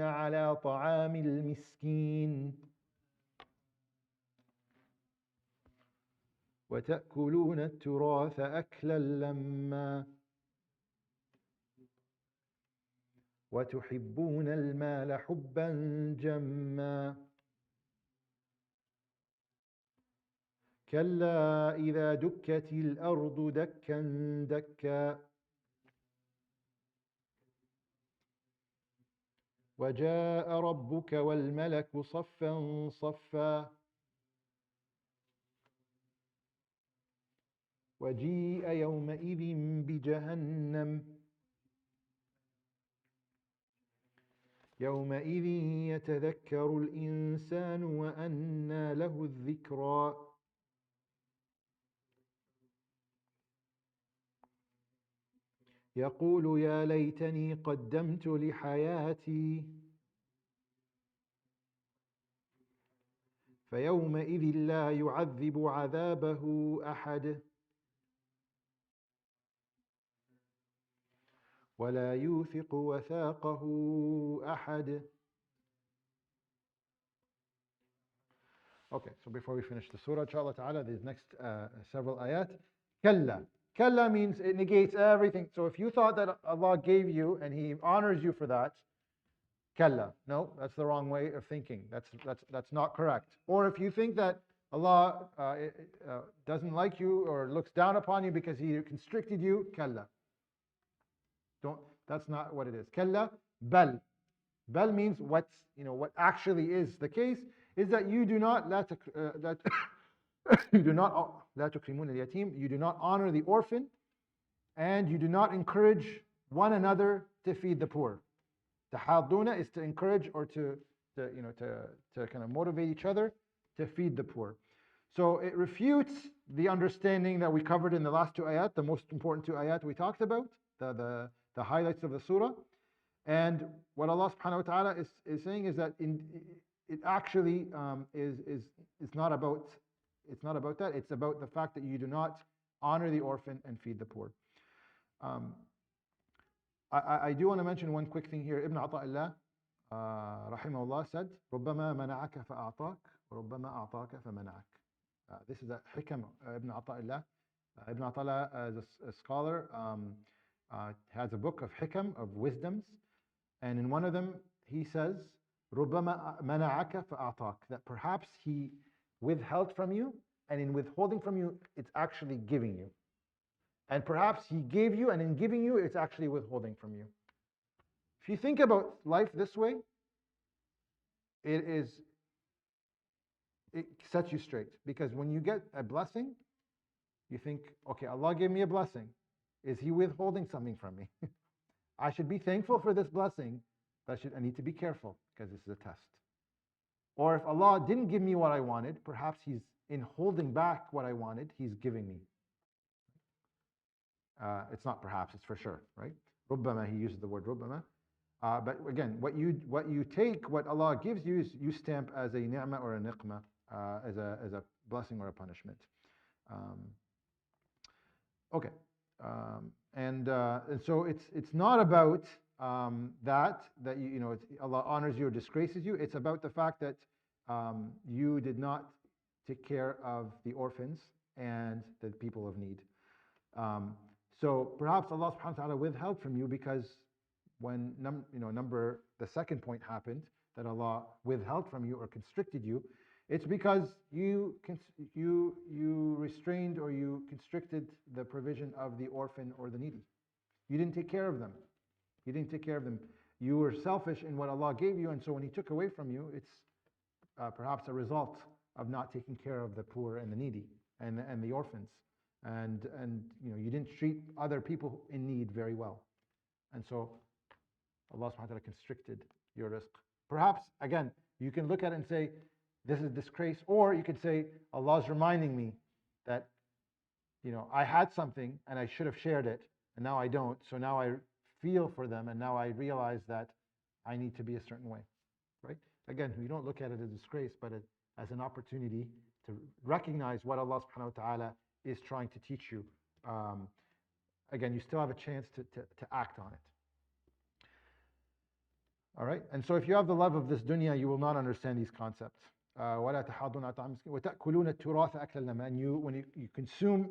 على طعام المسكين وتأكلون التراث أكلا لما وتحبون المال حبا جما كلا إذا دكت الأرض دكا دكا وجاء ربك والملك صفا صفا وجيء يومئذ بجهنم يومئذ يتذكر الإنسان وأنى له الذكرى يقول يا ليتني قدمت لحياتي فيومئذ لا يعذب عذابه أحد ولا يوثق وثاقه أحد. Okay, so before we finish the surah, inshallah ta'ala, these next several ayat. Kalla. Kalla means it negates everything. So if you thought that Allah gave you and He honors you for that, kalla. No, that's the wrong way of thinking. That's not correct. Or if you think that Allah doesn't like you or looks down upon you because He constricted you, kalla. That's not what it is. Kalla Bal. Bal means what's, what actually is the case is that you do not, you do not, لا تكرمون اليتيم, you do not honor the orphan, and you do not encourage one another to feed the poor. Tahaduna is to encourage or to kind of motivate each other to feed the poor. So it refutes the understanding that we covered in the last two ayat, the most important two ayat we talked about, the highlights of the surah. And what Allah subhanahu wa ta'ala is saying is that it actually is not about, it's not about that. It's about the fact that you do not honor the orphan and feed the poor. I do want to mention one quick thing here. Ibn Ata'illah rahimahullah said, ربما منعك فأعطاك وربما أعطاك فمنعك. This is a hikam Ibn Ata'illah. Ibn Ata'illah, as a scholar, has a book of hikam, of wisdoms, and in one of them he says, ربما منعك فأعطاك, that perhaps he withheld from you, and in withholding from you, it's actually giving you. And perhaps he gave you, and in giving you, it's actually withholding from you. If you think about life this way, it sets you straight. Because when you get a blessing, you think, okay, Allah gave me a blessing. Is He withholding something from me? I should be thankful for this blessing, but I need to be careful because this is a test. Or if Allah didn't give me what I wanted, perhaps He's in holding back what I wanted, He's giving me. It's not perhaps, it's for sure, right? Rubbama, he uses the word rubbama. But again, what you take, what Allah gives you, is you stamp as a ni'mah or a niqmah, as a blessing or a punishment. Okay, and so it's not about that Allah honors you or disgraces you. It's about the fact that you did not take care of the orphans and the people of need. So perhaps Allah subhanahu wa ta'ala withheld from you because when the second point happened, that Allah withheld from you or constricted you, it's because you restrained or you constricted the provision of the orphan or the needy. You didn't take care of them. You didn't take care of them. You were selfish in what Allah gave you, and so when He took away from you, it's perhaps a result of not taking care of the poor and the needy and the orphans. And you didn't treat other people in need very well. And so Allah subhanahu wa ta'ala constricted your rizq. Perhaps, again, you can look at it and say, this is disgrace, or you could say, Allah's reminding me that I had something and I should have shared it, and now I don't, so now I feel for them, and now I realize that I need to be a certain way, right? Again, we don't look at it as disgrace, but as an opportunity to recognize what Allah subhanahu wa ta'ala is trying to teach you. Again, you still have a chance to act on it. All right, and so if you have the love of this dunya, you will not understand these concepts. وَلَا تَحَاضُّونَ عَلَى طَعَامِ الْمِسْكِينِ وَتَأْكُلُونَ التُّرَاثَ أَكْلًا لَمًّا. And when you consume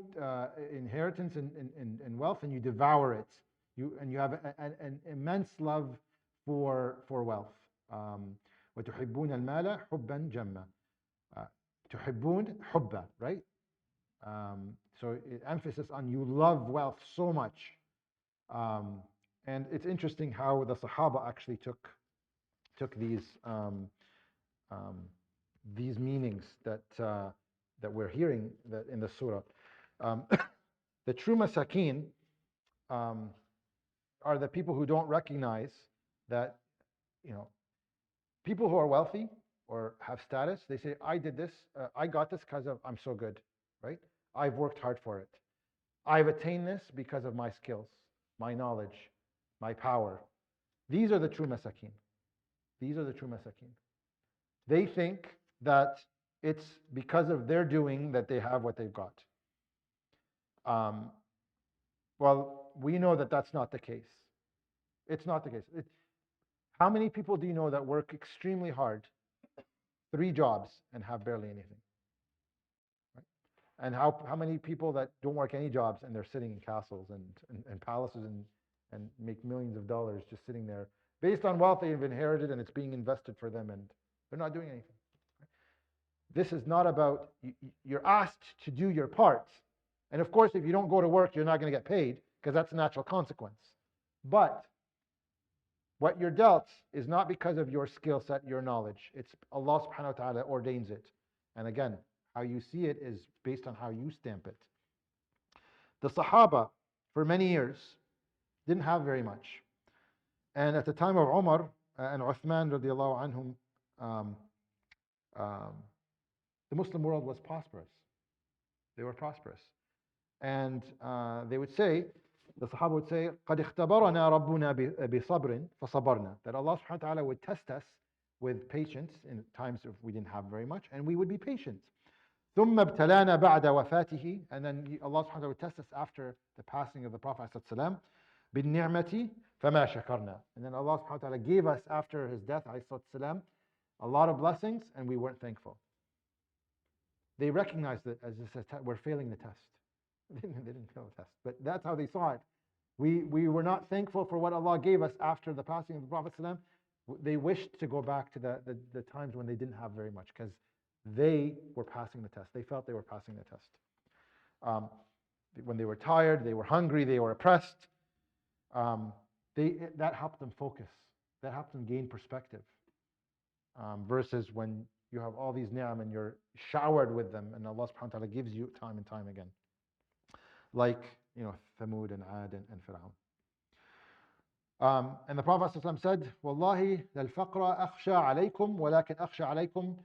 inheritance and wealth, and you devour it, you have an immense love for wealth. وَتُحِبُّونَ الْمَالَ حُبًّا جَمًّا. تُحِبُّونَ حُبًّا, right? So emphasis on you love wealth so much. And it's interesting how the Sahaba actually took these meanings that we're hearing in the surah. The true masakin are the people who don't recognize that, people who are wealthy or have status, they say, I did this, I got this because of I'm so good, right? I've worked hard for it. I've attained this because of my skills, my knowledge, my power. These are the true masakin. These are the true masakin. They think that it's because of their doing that they have what they've got. Well, we know that that's not the case. It's not the case. How many people do you know that work extremely hard, 3 jobs, and have barely anything? Right? And how many people that don't work any jobs and they're sitting in castles and palaces and make millions of dollars just sitting there based on wealth they've inherited, and it's being invested for them, and they're not doing anything. This is not about, you're asked to do your part. And of course, if you don't go to work, you're not going to get paid, because that's a natural consequence. But What you're dealt is not because of your skill set, your knowledge. It's Allah subhanahu wa ta'ala ordains it. And again, how you see it is based on how you stamp it. The Sahaba, for many years, didn't have very much. And at the time of Umar and Uthman radiallahu anhum, um, um, the Muslim world was prosperous. They were prosperous. And they would say, the Sahaba would say, قَدْ اخْتَبَرَنَا رَبُّنَا بِصَبْرٍ فَصَبَرْنَا. That Allah subhanahu wa ta'ala would test us with patience in times if we didn't have very much, and we would be patient. ثُمَّ ابْتَلَانَا بَعْدَ وَفَاتِهِ. And then Allah subhanahu wa ta'ala would test us after the passing of the Prophet ﷺ, بِالنِّعْمَةِ فَمَا شَكَرْنَا. And then Allah subhanahu wa ta'ala gave us after his death ﷺ, a lot of blessings, and we weren't thankful. They recognized that as we're failing the test. They didn't fail the test, but that's how they saw it. We were not thankful for what Allah gave us after the passing of the Prophet ﷺ. They wished to go back to the times when they didn't have very much, because they were passing the test. They felt they were passing the test. When they were tired, they were hungry, they were oppressed. That helped them focus. That helped them gain perspective. Versus when you have all these ni'am and you're showered with them, and Allah subhanahu wa ta'ala gives you time and time again. Like, Thamud and Ad and Fir'aun. And the Prophet ﷺ said, Wallahi, lal faqra akhsha alaykum, walakin akhsha alaykum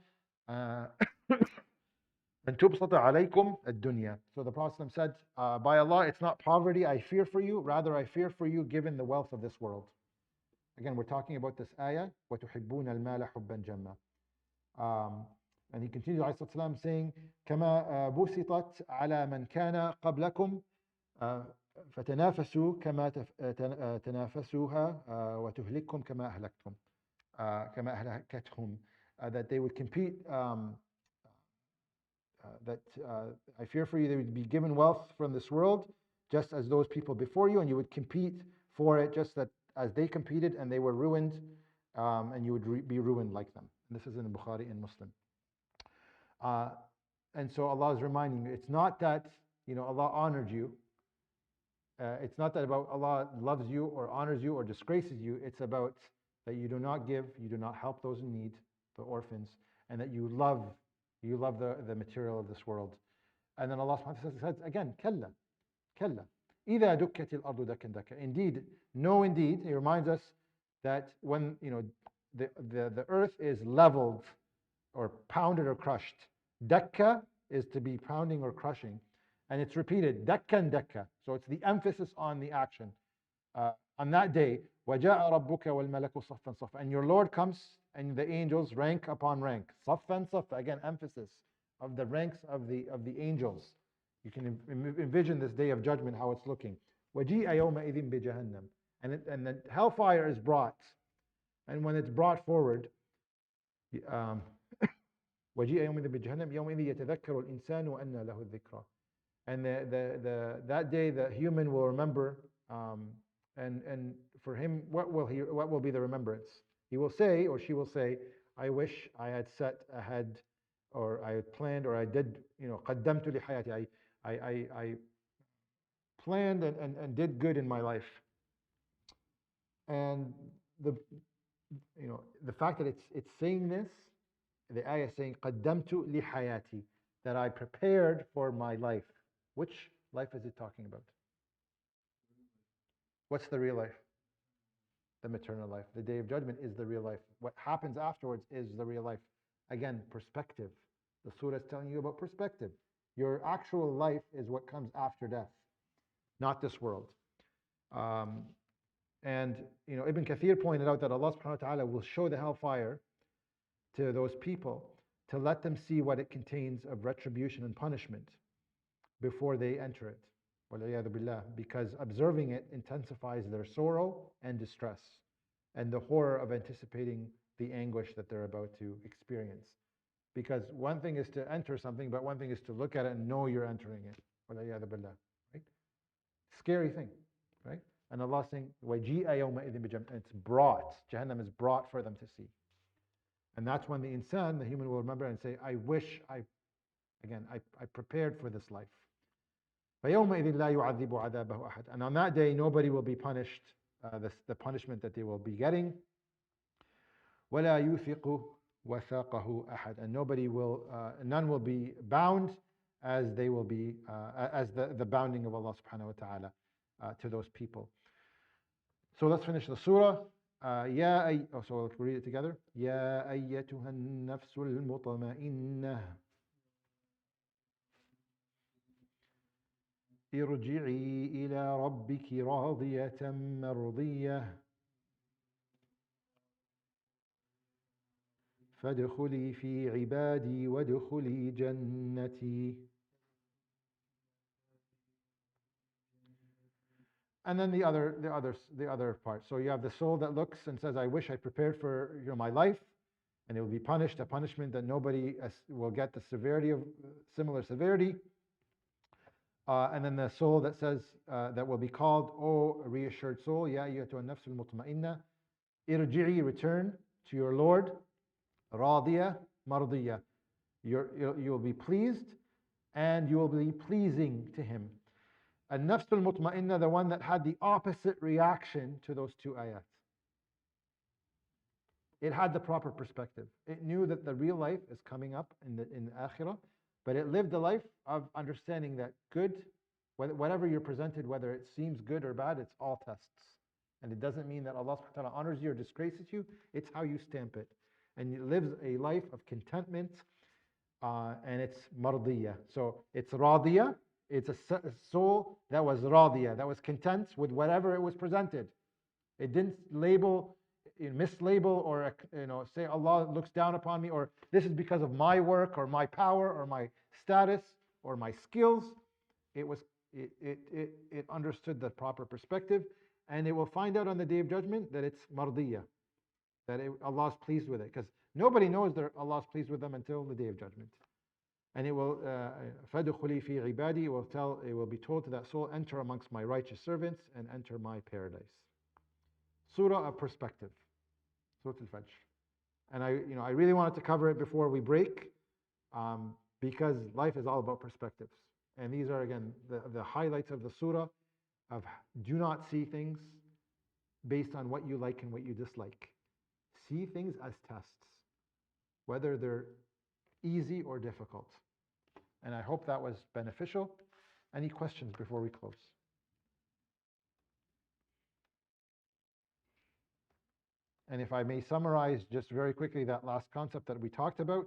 and tubsata alaykum ad-dunya. So the Prophet ﷺ said, by Allah, it's not poverty I fear for you, rather I fear for you given the wealth of this world. Again, we're talking about this ayah, وَتُحِبُّونَ الْمَالَ حُبًّا جَمًّا. And he continues, ﷺ, saying, كَمَا بُسِطَتْ عَلَى مَنْ كَانَ قَبْلَكُمْ فَتَنَافَسُوا كَمَا تَنَافَسُوهَا وَتُهْلِكُمْ كَمَا أَهْلَكَتْهُمْ. That they would compete, I fear for you, they would be given wealth from this world, just as those people before you, and you would compete for it just that as they competed and they were ruined, and you would be ruined like them. And this is in Bukhari and Muslim. And so Allah is reminding you, it's not that Allah honored you. It's not that about Allah loves you or honors you or disgraces you. It's about that you do not give, you do not help those in need, the orphans, and that you love the material of this world. And then Allah subhanahu wa ta'ala says again, kalla, kalla. إِذَا دُكَّتِ الْأَرْضُ دَكًّا دَكًّا. Indeed, no indeed. He reminds us that when the earth is leveled or pounded or crushed. Dakka is to be pounding or crushing. And it's repeated, dakkan dakka. So it's the emphasis on the action. On that day, وَجَاءَ رَبُّكَ وَالْمَلَكُ صَفًّا صَفًّا. And your Lord comes and the angels rank upon rank. صَفًّا صَفًّا. Again, emphasis of the ranks of the angels. You can envision this day of judgment, how it's looking. وَجِيءَ يَوْمَئِذٍ بِجَهَنَّمْ. And the hellfire is brought. And when it's brought forward, وَجِيءَ يَوْمَئِذٍ بِجَهَنَّمْ يَوْمَئِذٍ يَتَذَكَّرُ الْإِنسَانُ وَأَنَّى لَهُ الذِّكْرَى. And that day the human will remember, and for him, what will be the remembrance? He will say, or she will say, I wish I had set ahead, or I had planned, or I did, قَدَّمْتُ لِحَيَاتِي. I planned and did good in my life. And the fact that it's saying this, the ayah is saying قَدَّمْتُ لِحَيَاتِي, that I prepared for my life. Which life is it talking about? What's the real life? The maternal life. The day of judgment is the real life. What happens afterwards is the real life. Again, perspective. The surah is telling you about perspective. Your actual life is what comes after death, not this world. And Ibn Kathir pointed out that Allah subhanahu wa ta'ala will show the hellfire to those people to let them see what it contains of retribution and punishment before they enter it. وَالْعِيَاذُ بِاللَّهِ. Because observing it intensifies their sorrow and distress and the horror of anticipating the anguish that they're about to experience. Because one thing is to enter something, but one thing is to look at it and know you're entering it. وَالْعِيَاذُ بِاللَّهِ. Right? Scary thing, right? And Allah is saying, وَجِيءَ يَوْمَئِذٍ بِجَهَنَّمَ. It's brought. Jahannam is brought for them to see. And that's when the insan, the human, will remember and say, I wish I prepared for this life. فَيَوْمَئِذٍ لَا يُعَذِّبُ عَذَابَهُ أَحَدٌ. And on that day, nobody will be punished the punishment that they will be getting. وَلَا يُوثِقُ وَثَاقَهُ أَحَدٌ. And none will be bound as they will be, as the bounding of Allah subhanahu wa ta'ala to those people. So let's finish the surah. So we'll read it together. يَا أَيَّتُهَا النَّفْسُ الْمُطْمَئِنَّةُ ارجعي إلى ربك راضية مرضية فادخلي في عبادي وادخلي جنتي. And then the other part. So you have the soul that looks and says, I wish I prepared for my life, and it will be punished, a punishment that nobody will get the severity of similar severity. And then the soul that says, that will be called, O reassured soul, Ya ayyatuha an-nafsul mutma'inna, irji'i, return to your Lord, radiya mardiya. You will be pleased and you will be pleasing to Him. An-nafsul mutma'inna, the one that had the opposite reaction to those two ayats. It had the proper perspective. It knew that the real life is coming up in the akhirah, but it lived a life of understanding that good, whatever you're presented, whether it seems good or bad, it's all tests. And it doesn't mean that Allah subhanahu wa ta'ala honors you or disgraces you, it's how you stamp it. And it lives a life of contentment, and it's mardiya. So it's radiya, it's a soul that was radiya, that was content with whatever it was presented. It didn't mislabel or say Allah looks down upon me, or this is because of my work or my power or my status or my skills. It understood the proper perspective, and it will find out on the Day of Judgment that it's mardiya, that Allah is pleased with it, because nobody knows that Allah is pleased with them until the Day of Judgment. And it will فَادْخُلِي فِي عِبَادِي, it will be told to that soul, enter amongst my righteous servants and enter my paradise. Surah of perspective, Surah Al-Fajr. And I really wanted to cover it before we break, because life is all about perspectives. And these are, again, the highlights of the surah, of do not see things based on what you like and what you dislike. See things as tests, whether they're easy or difficult. And I hope that was beneficial. Any questions before we close? And if I may summarize just very quickly that last concept that we talked about,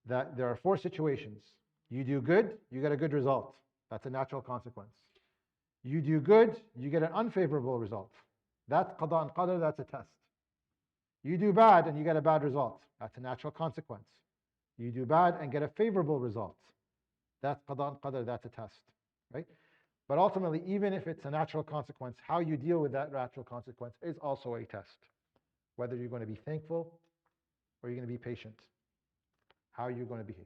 that there are 4 situations. You do good, you get a good result. That's a natural consequence. You do good, you get an unfavorable result. That's qada and qadr, that's a test. You do bad and you get a bad result. That's a natural consequence. You do bad and get a favorable result. That's qada and qadr, that's a test, right? But ultimately, even if it's a natural consequence, how you deal with that natural consequence is also a test. Whether you're going to be thankful or you're going to be patient. How are you going to behave?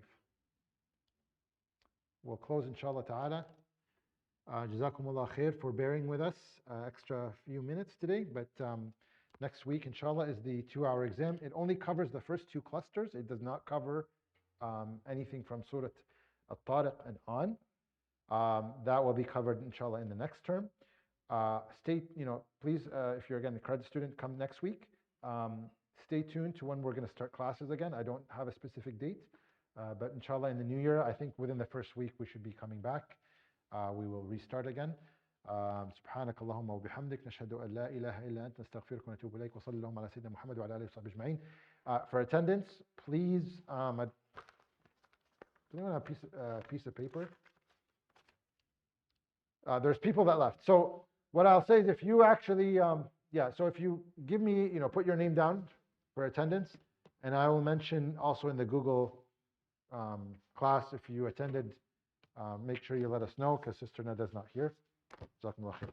We'll close inshallah ta'ala. Jazakumullah khair for bearing with us extra few minutes today, but next week inshallah is the 2-hour exam. It only covers the first 2 clusters. It does not cover anything from Surah At-Tariq and on. That will be covered inshallah in the next term. Please, if you're again a credit student, come next week. Stay tuned to when we're going to start classes again. I don't have a specific date, but inshallah in the new year, I think within the first week we should be coming back. We will restart again. سبحانك اللهم وبحمدك نشهد أن لا إله إلا أنت نستغفرك ونتوب إليك وصلى اللهم على سيدنا محمد وعلى آله وصحبه أجمعين. For attendance, please, does anyone have a piece of paper? There's people that left. So what I'll say is, if you actually, so if you give me, put your name down for attendance, and I will mention also in the Google class, if you attended, make sure you let us know, because Sister Nada's not here. Jazakumullah khair.